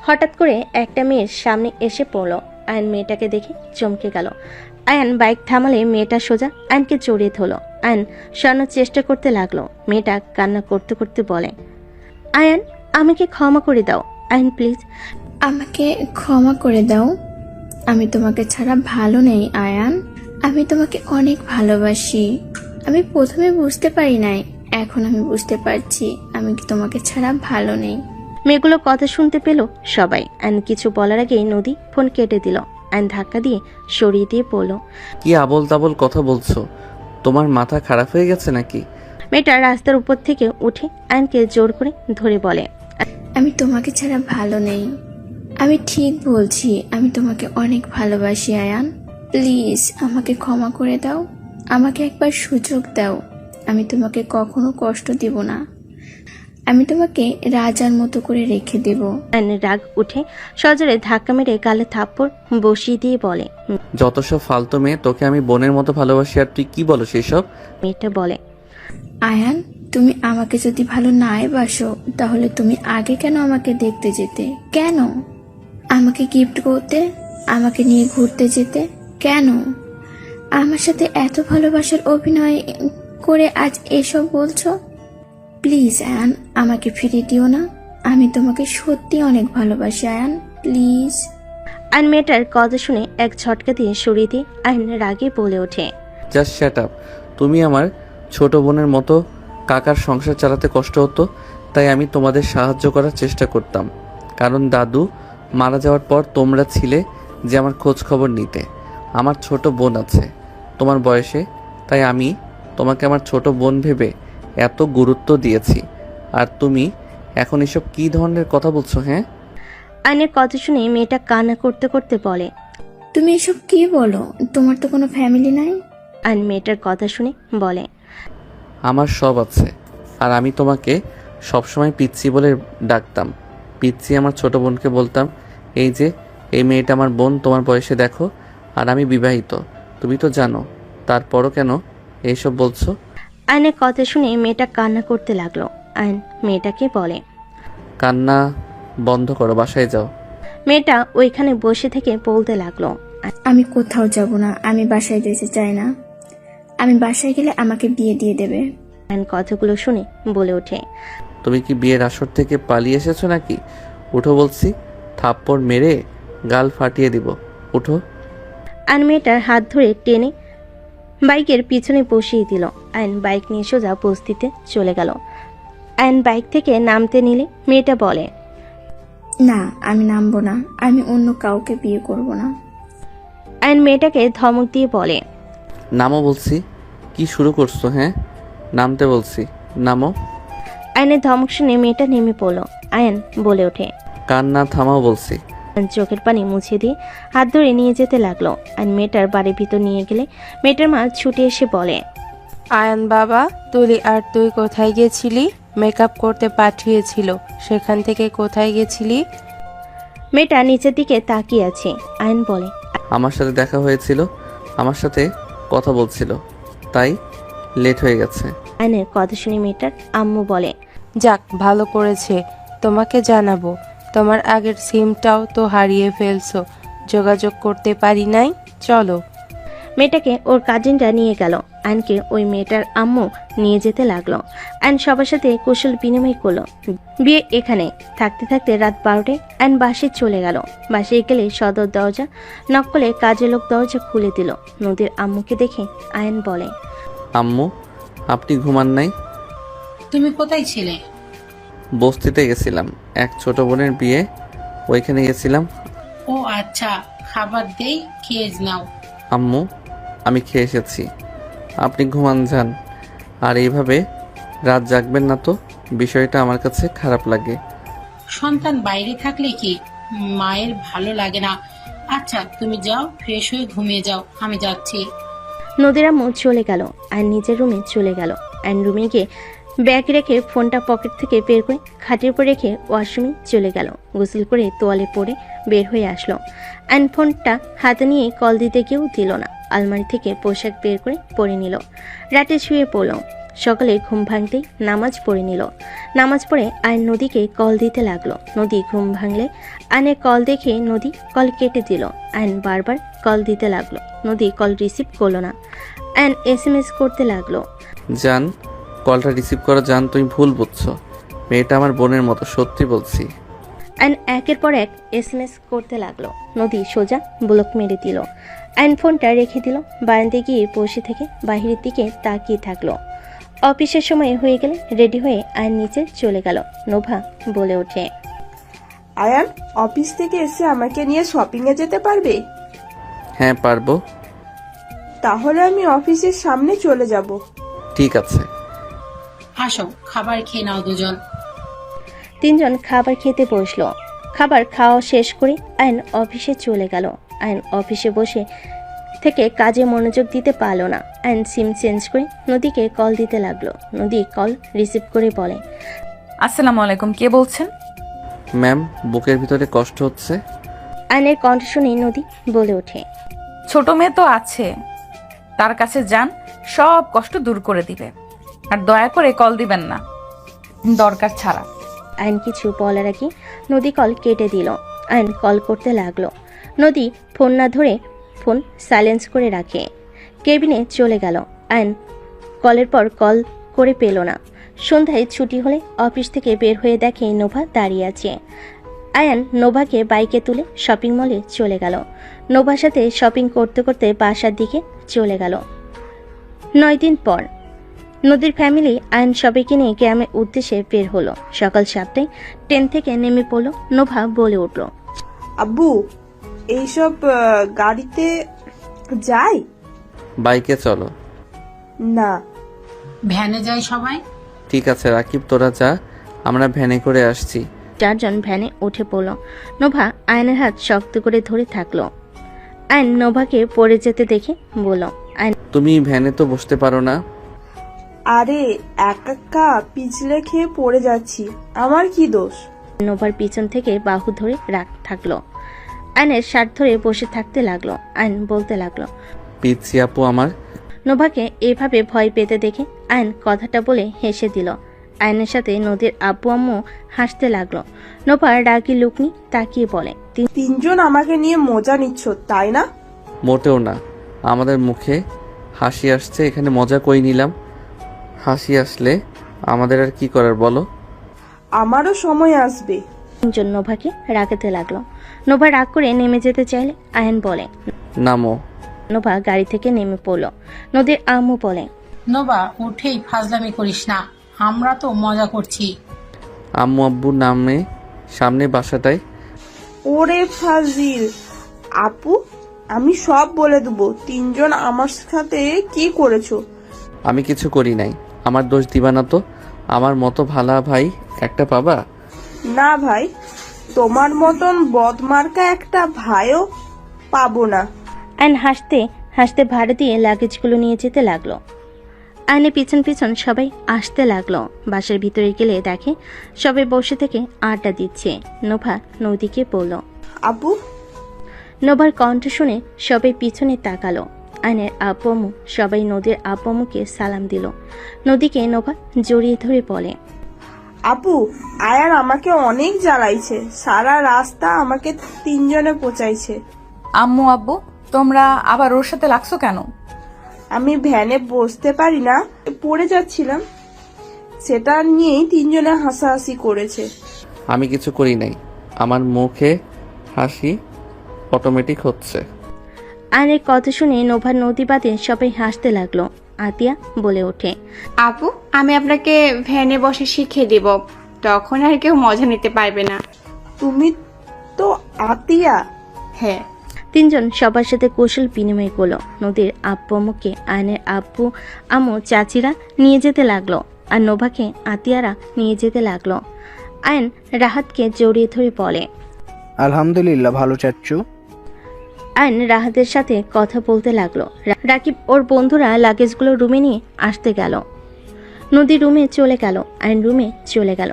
হঠাৎ করে একটা মেয়ের সামনে এসে পড়লো। আয়ন মেয়েটাকে দেখে চমকে গেল। আয়ন বাইক থামালে মেয়েটা সোজা আয়নকে জড়িয়ে ধরলো। আয়ন সরানোর চেষ্টা করতে লাগলো। মেয়েটা কান্না করতে করতে বলে, আয়ন আমাকে ক্ষমা করে দাও। আয়ন প্লিজ
আমাকে ক্ষমা করে দাও। আমি তোমাকে ছাড়া ভালো নেই আয়ান। আমি তোমাকে অনেক ভালোবাসি। আমি প্রথমে বুঝতে পারি নাই, এখন আমি বুঝতে পারছি আমি কি তোমাকে ছাড়া ভালো নেই।
মেয়েগুলো কথা শুনতে পেল সবাই। আয়ন কিছু বলার আগেই নদী ফোন কেটে দিল। আয়ন ধাক্কা দিয়ে সরিয়ে দিয়ে বলল,
কি আবল তাবল কথা বলছো? তোমার মাথা খারাপ হয়ে গেছে নাকি?
মেয়েটা রাস্তার উপর থেকে উঠে আয়নকে জোর করে ধরে বলে,
আমি তোমাকে ছাড়া ভালো নেই। আমি ঠিক বলছি, আমি তোমাকে অনেক ভালোবাসি আয়ান। প্লিজ আমাকে ক্ষমা করে দাও, আমাকে একবার সুযোগ দাও। আমি তোমাকে কখনো কষ্ট দিব না। আমি তোমাকে রাজার মতো করে রেখে দেব।
আয়নের রাগ উঠে সজোরে ধাক্কা মেরে গালে থাপ্পড় বসিয়ে দিয়ে বলে।
যত সব ফালতু মেয়ে, তোকে আমি বোনের মতো ভালোবাসি আর তুই কি বলো সেসব?
মেয়েটা বলে,
আয়ান, তুমি আমাকে যদি ভালো নাই বাসো তাহলে তুমি আগে কেন আমাকে দেখতে যেতে? কেন আমাকে গিফট করতে, আমাকে নিয়ে ঘুরতে যেতে? কেন আমার সাথে এত ভালোবাসার অভিনয় করে আজ এসব বলছো? প্লিজ আয়ান, আমাকে ফিরে দিও না। আমি তোমাকে সত্যি অনেক ভালোবাসি আয়ান, প্লিজ।
আয়ন মেয়েটার কথা শুনে এক ঝটকা দিয়ে সরিয়ে দিয়ে আয়ন রাগে বলে ওঠে,
জাস্ট শ্যাট আপ। তুমি আমার ছোট বোনের মতো, কাকার সংসার চালাতে কষ্ট হতো তাই আমি তোমাদের সাহায্য করার চেষ্টা করতাম, কারণ দাদু মারা যাওয়ার পর তোমরা ছিলে যে আমার খোঁজ খবর নিতে। আমার ছোট বোন আছে তোমার বয়সে, তাই আমি তোমাকে আমার ছোট বোন ভেবে এত গুরুত্ব দিয়েছি। আর তুমি এখন এসব কী ধরনের কথা বলছো? হ্যাঁ,
আয়নের কথা শুনে মেয়েটা কান্না করতে করতে বলে,
তুমি এসব কি বলো? তোমার তো কোনো ফ্যামিলি নাই।
আয়ন মেয়েটার কথা শুনে বলে,
আমার সব আছে, আর আমি তোমাকে সবসময় পিচ্ছি বলে ডাকতাম। পিচ্ছি আমার ছোট বোনকে বলতাম, এই যে এই মেয়েটা আমার বোন তোমার বয়সে, দেখো। আর আমি বিবাহিত, তুমি তো জানো, তারপরও কেন এইসব বলছো?
আয়নের কথা শুনে মেয়েটা কান্না করতে লাগলো। আয়ন মেয়েটাকে বলে,
কান্না বন্ধ করো, বাসায় যাও।
মেয়েটা ওইখানে বসে থেকে বলতে লাগলো,
আমি কোথাও যাব না, আমি বাসায় যেতে চাই না। আমি বাসায় গেলে আমাকে বিয়ে দিয়ে দেবে।
আয়ন কথাগুলো শুনে বলে ওঠে,
তুমি কি বিয়ের আসর থেকে পালিয়ে এসেছো নাকি? উঠো বলছি, থাপ্পড় মেরে গাল ফাটিয়ে দিব, উঠো।
আয়ন মেয়েটার হাত ধরে টেনে বাইকের পিছনে বসিয়ে দিল। আয়ন বাইক নিয়ে সোজা বস্তিতে চলে গেল। আয়ন বাইক থেকে নামতে নিলে মেয়েটা বলে,
না, আমি নামবো না, আমি অন্য কাউকে বিয়ে করব না।
আয়ন মেয়েটাকে ধমক দিয়ে বলে,
নামো বলছি। কি শুরু করছো? হ্যাঁ, নামতে বলছি, নামো।
আয়নের ধমক শুনে মেয়েটা নেমে পড়ল। আয়ন বলে ওঠে,
কান্না থামাও বলছি।
চোখের পানি মুছে দিয়ে হাত ধরে নিয়ে যেতে লাগলো। আয়ন মেয়েটার বাড়ির ভিতর নিয়ে গেলে মেয়েটার মা ছুটে এসে বলে,
আয়ান বাবা, তুলি আর তুই কোথায় গেছিলি? মেকআপ করতে পাঠিয়েছিল, সেখান থেকে কোথায় গেছিলি?
মেয়েটা নিচের দিকে তাকিয়ে আছে। আয়ন বলে,
আমার সাথে দেখা হয়েছিল, আমার সাথে কথা বলছিল, তাই লেট হয়ে গেছে।
আয়নের কথা শুনে মেয়েটার আম্মু বলে,
যাক, ভালো করেছে, তোমাকে জানাবো। তোমার আগের সিমটাও তো হারিয়ে ফেলছো, যোগাযোগ করতে পারি নাই। চলো।
মেয়েটাকে ওর কাজিনরা নিয়ে গেল। আয়নকে ওই মেয়েটার আম্মু নিয়ে যেতে লাগলো। আয়ন সবার সাথে কুশল বিনিময় করলো। বিয়ে এখানে থাকতে থাকতে রাত 12টায় আয়ন বাসে চলে গেল। বাসে গেলে সদর দরজা নক করলে কাজের লোক দরজা খুলে দিল। নদীর আম্মুকে দেখে আয়ন বলে,
আম্মু, আপনি ঘুমান নাই?
তুমি কোথায় ছিলে?
বস্তিতে গেছিলাম, এক ছোট বোনের বিয়ে, ওইখানে গেছিলাম।
ও আচ্ছা, খাবার দেই, খেয়ে নাও।
আম্মু, আমি খেয়ে এসেছি, আপনি ঘুমান যান। আর এইভাবে রাত জাগবেন না তো, বিষয়টা আমার কাছে খারাপ লাগে।
সন্তান বাইরে থাকলে কি মায়ের ভালো লাগে না? আচ্ছা, তুমি যাও, ফ্রেশ হয়ে ঘুমিয়ে যাও, আমি যাচ্ছি।
নদীর আম্মু চলে গেল। আয়ন নিজের রুমে চলে গেল। আয়ন রুমে গিয়ে ব্যাগ রেখে ফোনটা পকেট থেকে বের করে খাটের উপর রেখে ওয়াশরুমে চলে গেল। গোসল করে তোয়ালে পরে বের হয়ে আসলো। আয়ন ফোনটা হাতে নিয়ে কল দিতে গিয়েও দিল না। আলমারি থেকে পোশাক বের করে পরে নিল। রাতে শুয়ে পড়ল। সকালে ঘুম ভাঙতেই নামাজ পড়ে নিল। নামাজ পড়ে আয়ন নদীকে কল দিতে লাগলো। নদী ঘুম ভাঙলে আয়নের কল দেখে নদী কল কেটে দিল। আয়ন বারবার কল দিতে লাগলো। নদী কল রিসিভ করলো না। আয়ন SMS করতে লাগলো,
জান, কলটা রিসিভ করা জান, তুমি ভুল বুঝছো, মেয়েটা আমার বোনের মতো, সত্যি বলছি।
আয়ন একের পর এক SMS করতে লাগলো। নদী সোজা ব্লক মেরে দিল। আয়ন ফোনটা রেখে দিল। বারান্দায় গিয়ে বসে থেকে বাহিরের দিকে তাকিয়ে থাকলো। অফিসের সময় হয়ে গেলে রেডি হয়ে আয়ন নিচে চলে গেল। নোভা বলে ওঠে,
আয়ান, অফিস থেকে এসে আমাকে নিয়ে শপিং এ যেতে পারবে?
হ্যাঁ পারবো।
তাহলে আমি অফিসের সামনে চলে যাব।
ঠিক আছে।
আসো, খাবার খেয়ে নাও দুজন।
তিনজন খাবার খেতে বসলো। খাবার খাওয়া শেষ করে আয়ন অফিসে চলে গেল। আয়ন অফিসে বসে থেকে কাজে মনোযোগ দিতে পারলো না। আয়ন সিম চেঞ্জ করে নদীকে কল দিতে লাগলো। নদী কল রিসিভ করে বলে,
আসসালামু আলাইকুম, কে বলছেন?
ম্যাম, বুকের ভিতরে কষ্ট হচ্ছে।
আয়নের কণ্ঠ শুনে নদী বলে ওঠে।
ছোট মেয়ে তো আছে, তার কাছে যান, সব কষ্ট দূর করে দিবে। আর দয়া করে কল দিবেন না দরকার ছাড়া।
আয়ন কিছু বলার আগে নদী কল কেটে দিল। আয়ন কল করতে লাগলো। নদী ফোন না ধরে ফোন সাইলেন্স করে রাখে, কেবিনে চলে গেল। আয়ন কলের পর কল করে পেল না। সন্ধ্যায় ছুটি হলে অফিস থেকে বের হয়ে দেখে নোভা দাঁড়িয়ে আছে। আয়ান নোভাকে বাইকে তুলে শপিং মলে চলে গেল। নোভার সাথে শপিং করতে করতে বাসার দিকে চলে গেল। 9 দিন পর নদীর ফ্যামিলি আয়ন সবাইকে নিয়ে গ্রামের উদ্দেশ্যে বের হলো। সকাল 7টায় ট্রেন থেকে নেমে পড়লো। নোভা বলে উঠল,
আব্বু এইসব গাড়িতে যাই?
বাইকে চলো।
না।
ভ্যানে যাই সবাই?
ঠিক আছে রাকিব, তোরা যা, আমরা ভ্যানে করে আসছি।
4 জন ভ্যানে উঠে পড়ল। নোভা আয়নের হাত শক্ত করে ধরে থাকলো। আয়ন নোভাকে পড়ে যেতে দেখে বলল, আয়ন
তুমি ভ্যানে তো বসতে পারো না?
আরে একা পিছলে খেয়ে পড়ে যাচ্ছি, আমার কি দোষ?
নোভার পিছন থেকে বাহু ধরে থাকলো। আয়নের শার্ট ধরে বসে থাকতে লাগলো। আয়ন বলতে লাগলো,
পিচ্ছি আপু আমার।
নোভাকে এভাবে ভয় পেতে দেখে আয়ন কথাটা বলে হেসে দিল। আয়নের সাথে নদীর আব্বু আম্মু হাসতে লাগলো। নোভা রাগি লুকনি তাকিয়ে বলে,
তিনজন আমাকে নিয়ে মজা নিচ্ছ তাই না?
মোটেও না, আমাদের মুখে হাসি আসছে, এখানে মজা কই নিলাম। হাসি আসলে আমাদের আর কি করার বলো?
আমারও সময় আসবে।
3 জন নোভাকে রাগাতে লাগলো। নোভা রাগ করে নেমে যেতে চাইলে আয়ন বলে,
নামো।
নোভা গাড়ি থেকে নেমে পড়লো। নদীর আম্মু বলে,
নোভা উঠেই ফাজলামি করিস না, আমরা তো মজা করছি।
আম্মু আব্বু নামে সামনে বাসাটায়।
ওরে ফাজিল আপু, আমি সব বলে দেবো। 3 জন আমার সাথে কি করেছো?
আমি কিছু করি নাই, আমার দোষ দিবা না তো। আমার মতো ভালা ভাই একটা পাবা?
না ভাই, তোমার মতন বদমার্কা একটা ভাইও পাবো না।
আয়ন হাসতে হাসতে ভাড়া দিয়ে লাগেজগুলো নিয়ে যেতে লাগলো। আয়নের পিছন পিছন সবাই আসতে লাগলো। বাসার ভিতরে গেলে দেখে সবাই বসে থেকে আড্ডা দিচ্ছে। নোভা নদীকে বলল,
আপু।
নোভার কণ্ঠ শুনে সবাই পিছনে তাকালো। আয়নের আব্বু আম্মু সবাই নদীর আব্বু আম্মুকে সালাম দিল। নদীকে নোভা জড়িয়ে ধরে বলে,
আপু, আয়ান আমাকে অনেক জ্বালাইছে, সারা রাস্তা আমাকে 3 জনে পচাইছে।
আম্মু আব্বু, তোমরা আবার ওর সাথে লাগছো কেন?
আমি ভ্যানে বসতে পারি না, পড়ে যাচ্ছিলাম, সেটা নিয়েই 3 জনে হাসাহাসি করেছে।
আমি কিছু করি নাই, আমার মুখে হাসি অটোমেটিক হচ্ছে।
আয়নের কথা শুনে নোভা নদী বাদে সবাই হাসতে লাগলো। আতিয়া বলে ওঠে,
আপু আমি আপনাকে ভ্যানে বসে শিখিয়ে দিব, তখন আর কেউ মজা নিতে পারবে না।
তুমি তো আতিয়া?
হ্যাঁ।
3 জন সবার সাথে কৌশল বিনিময় করলো। নদীর আব্বু আম্মুকে আয়নের আব্বু আম্মু চাচিরা নিয়ে যেতে লাগলো, আর নোভাকে আতিয়ারা নিয়ে যেতে লাগলো। আয়ন রাহাতকে জড়িয়ে ধরে বলে,
আলহামদুলিল্লাহ ভালো চাচ্ছু।
আয়ন রাহাতের সাথে কথা বলতে লাগলো। রাকিব ওর বন্ধুরা লাগেজগুলো রুমে নিয়ে আসতে গেল। নদী রুমে চলে গেল। আয়ন রুমে চলে গেল।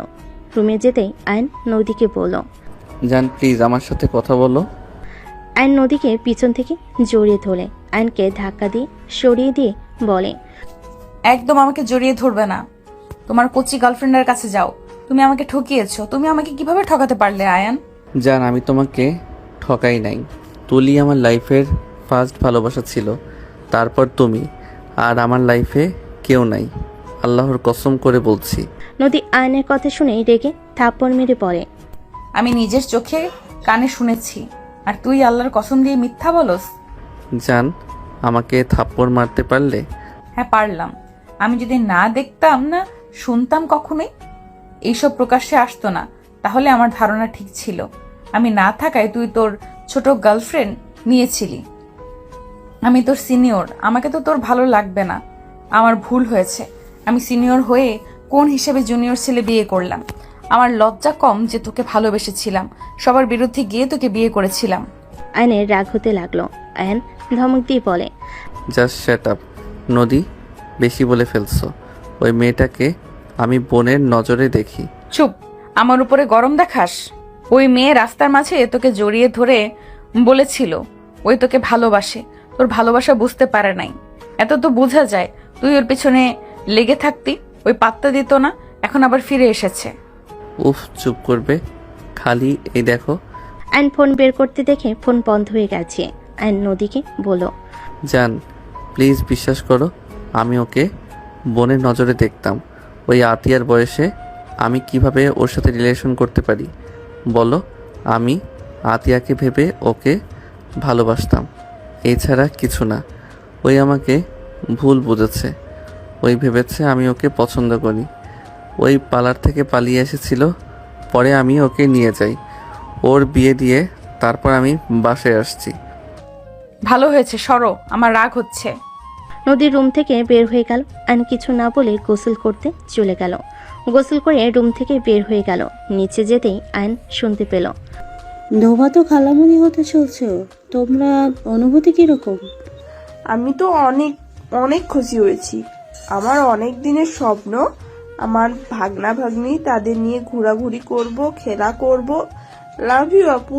রুমে যেতেই আয়ন নদীকে বলল,
জান প্লিজ আমার সাথে কথা বলো।
আয়ন নদীকে পিছন থেকে জড়িয়ে ধরে আয়নকে ধাক্কা দিয়ে সরিয়ে দিয়ে বলে,
একদম আমাকে জড়িয়ে ধরবে না, তোমার কোচি গার্লফ্রেন্ডের কাছে যাও। তুমি আমাকে ঠকিয়েছো, তুমি আমাকে কিভাবে ঠকাতে পারলে আয়ান?
জান আমি তোমাকে ঠকাই নাই, তুলি আমার লাইফের ফার্স্ট ভালোবাসা ছিল, তারপর তুমি, আর আমার লাইফে কেউ নাই, আল্লাহর কসম করে বলছি।
নদী আয়নের কথা শুনে রেগে থাপ্পড় মেরে পড়ে,
আমি নিজের চোখে কানে শুনেছি, আর তুই আল্লাহর কসম দিয়ে মিথ্যা বলস?
জান আমাকে থাপ্পড় মারতে পারলে?
হ্যাঁ পারলাম। আমি যদি না দেখতাম না শুনতাম কখনোই এইসব প্রকাশ্যে আসতো না, তাহলে আমার ধারণা ঠিক ছিল। আমি না থাকায় তুই তোর ছোট গার্লফ্রেন্ড নিয়েছিলি। আমি তোর সিনিয়র, আমাকে তো তোর ভালো লাগবে না। আমার ভুল হয়েছে, আমি সিনিয়র হয়ে কোন হিসেবে জুনিয়র ছেলে বিয়ে করলাম। আমার লজ্জা কম যে তোকে ভালোবেসেছিলাম, সবার বিরুদ্ধে গিয়ে তোকে বিয়ে করেছিলাম।
আয়নের রাগ হতে লাগলো। আয়ন ধমক দিয়ে বলে,
জাস্ট শ্যাট আপ নদী, বেশি বলে ফেলছো। ওই মেয়েটাকে আমি বোনের নজরে দেখি,
চুপ, আমার উপরে গরম দেখাস। ওই মেয়ে রাস্তার মাঝে তোকে জড়িয়ে ধরে বলেছিল ওই তোকে ভালোবাসে, তোর ভালোবাসা বুঝতে পারে নাই। এত তো বোঝা যায় তুই ওর পিছনে লেগে থাকতি, ওই পাত্তা দিত না, এখন আবার ফিরে এসেছে।
উফ, চুপ করবে খালি। এই দেখো।
আয়ন ফোন বের করতে দেখে ফোন বন্ধ হয়ে গেছে। আয়ন নদীকে বলল,
জান প্লিজ বিশ্বাস করো, আমি ওকে বোনের নজরে দেখতাম। ওই আতিয়ার বয়সে আমি কিভাবে ওর সাথে রিলেশন করতে পারি বলো? আমি আতিয়াকে ভেবে ওকে ভালোবাসতাম, এছাড়া কিছু না। ওই আমাকে ভুল বুঝেছে, ওই ভেবেছে আমি ওকে পছন্দ করি। ওই পার্লার থেকে পালিয়ে এসেছিল, পরে আমি ওকে নিয়ে যাই, ওর বিয়ে দিয়ে তারপর আমি বাসায় আসছি।
ভালো হয়েছে, সরো, আমার রাগ হচ্ছে।
নদীর রুম থেকে বের হয়ে গেল। আয়ন কিছু না বলে গোসল করতে চলে গেল। গোসল করে রুম থেকে বের হয়ে গেল। নিচে যেতেই আয়ন শুনতে পেল,
নোভা তো খালামণি হতে চলছে, তোমরা অনুভূতি কিরকম?
আমি তো অনেক অনেক খুশি হয়েছি। আমার অনেক দিনের স্বপ্ন, আমার ভাগনা ভাগ্নি, তাদের নিয়ে ঘোরাঘুরি করব, খেলা করব। লাভ ইউ আপু।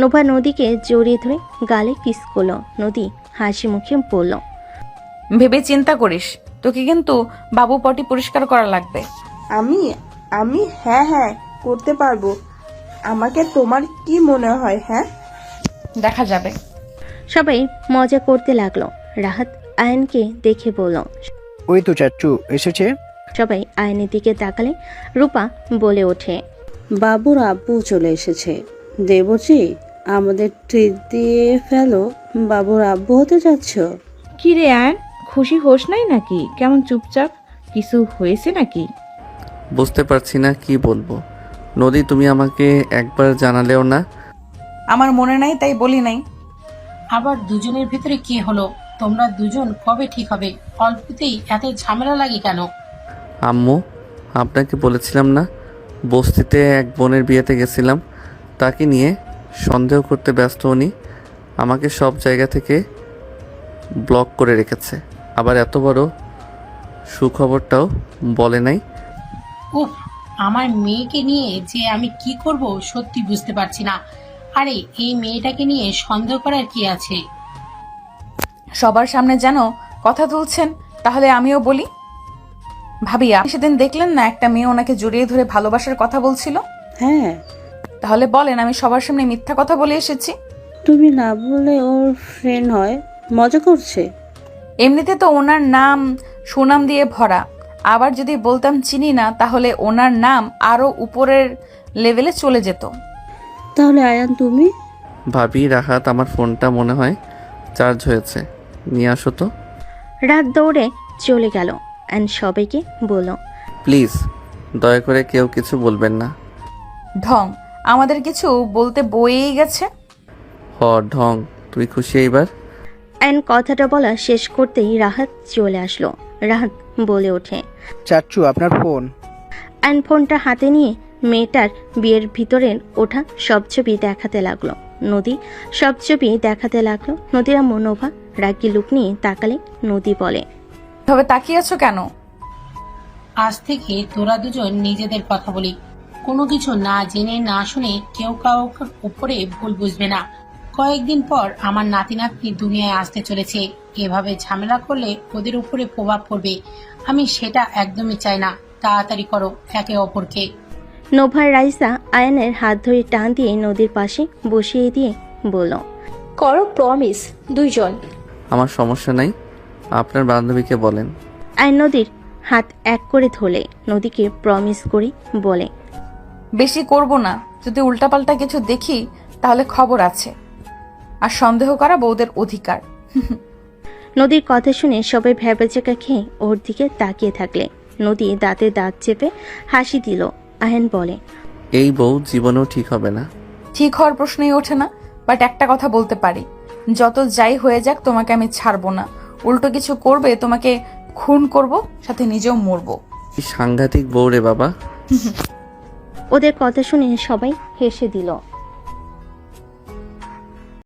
নোভা নদীকে জড়িয়ে ধরে গালে কিস করলো। নদী হাসি মুখে বলল,
ভেবে চিন্তা করিস, তোকে কিন্তু বাবু পটি পরিষ্কার করা লাগবে।
আমি আমি হ্যাঁ হ্যাঁ করতে পারবো। আমাকে তোমার কি মনে হয়? হ্যাঁ,
দেখা যাবে।
সবাই মজা করতে লাগলো। রাহাত আয়নকে দেখে বলল,
ওই তো চাচ্চু এসেছে।
সবাই আয়নের দিকে তাকালে রূপা বলে ওঠে,
বাবুর আব্বু চলে এসেছে। দেবজি, আমাদের ট্রিট দিয়ে ফেলো, বাবুর আব্বু হতে যাচ্ছ।
কি রে আয়ন, খুশি হোস নাই নাকি? কেমন চুপচাপ, কিছু হয়েছে নাকি?
বুঝতে পারছি না কি বলবো। নদী, তুমি আমাকে একবার জানালেও না।
আমার মনে নাই তাই বলি নাই।
আবার দুজনের ভিতরে কি হলো? তোমরা দুজন কবে ঠিক হবে? অল্পতেই এত ঝামেলা লাগে কেন?
আম্মু, আপনাকে বলেছিলাম না বস্তিতে এক বোনের বিয়েতে গেছিলাম, তাকে নিয়ে সন্দেহ করতে ব্যস্ত উনি আমাকে সব জায়গা থেকে ব্লক করে রেখেছে। আবার এত বড় সুখবরটাও বলে নাই।
উফ, আমার মেয়েকে নিয়ে যে আমি কি করব সত্যি বুঝতে পারছি না। আরে এই মেয়েটাকে নিয়ে সন্দেহ করার কি আছে?
সবার সামনে যেন কথা তুলছেন, তাহলে আমিও বলি। ভাবি, আপনি সেদিন দেখলেন না একটা মেয়ে ওনাকে জড়িয়ে ধরে ভালোবাসার কথা বলছিল?
হ্যাঁ,
তাহলে বলেন আমি সবার সামনে মিথ্যা কথা বলে এসেছি?
তুমি না বললে ওর ফ্রেন্ড হয়, মজা করছে।
এমনিতে তো ওনার নাম সুনাম দিয়ে ভরা, আবার যদি বলতাম চিনি না, তাহলে ওনার নাম আরো উপরের লেভেলে চলে যেত।
তাহলে আয়ান তুমি?
ভাবি, রাহাত আমার ফোনটা মনে হয় চার্জ হয়েছে, নিয়ে আসো তো।
রাত দৌড়ে চলে গেল। অ্যান্ড সবাইকে বলল,
প্লিজ দয়া করে কেউ কিছু বলবেন না।
ঢং, আমাদের কিছু বলতে বয়েই গেছে।
হ ঢং, তুই খুশি এইবার?
অ্যান্ড কথাটা বলা শেষ করতেই রাহাত চলে আসলো। রাহাত বলে ওঠে,
চাচ্চু আপনার ফোন।
অ্যান্ড ফোনটা হাতে নিয়ে মেয়েটার বিয়ের ভিতরের ওঠা সব ছবি দেখাতে লাগলো। নদী সব ছবি দেখাতে লাগলো। নদীর আম্মু নোভা রাগি লুক নিয়ে তাকালে নদী বলে,
তবে তাকিয়ে আছো কেন?
আজ থেকে তোরা দুজন নিজেদের কথা বলি। কোনো কিছু না জেনে না শুনে কেউ কাউকে উপরে ভুল বুঝবে না। কয়েকদিন পর আমার নাতি নাতনি দুনিয়ায় আসতে চলেছে। এভাবে ঝামেলা করলে ওদের উপরে প্রভাব পড়বে, আমি সেটা একদমই চাই না। তাড়াতাড়ি করো একে অপরকে।
নোভার রাইসা আয়নের হাত ধরে টান দিয়ে নদীর পাশে বসিয়ে দিয়ে বলল,
করো প্রমিস দুইজন।
আমার সমস্যা নাই, আপনার বান্ধবীকে বলেন।
আয়ন নদীর হাত এক করে ধরলে নদীকে প্রমিস করে বলে,
বেশি করব না, যদি উল্টাপাল্টা কিছু দেখি তাহলে খবর আছে। আর সন্দেহ করা বউদের অধিকার।
নদীর কথা শুনে সবাই ভ্যাবাচাকা খেয়ে ওর দিকে তাকিয়ে থাকলে নদী দাঁতে দাঁত চেপে হাসি দিল। আয়ন বলে,
এই বউ জীবনেও ঠিক হবে না।
ঠিক হওয়ার প্রশ্নই ওঠে না, বাট একটা কথা বলতে পারি, যত যাই হয়ে যাক তোমাকে আমি ছাড়বো না। উল্টো কিছু করবে তোমাকে খুন করব, সাথে নিজেও মরবো।
কি সাংঘাতিক বউ রে বাবা।
ওদের কথা শুনে সবাই হেসে দিল।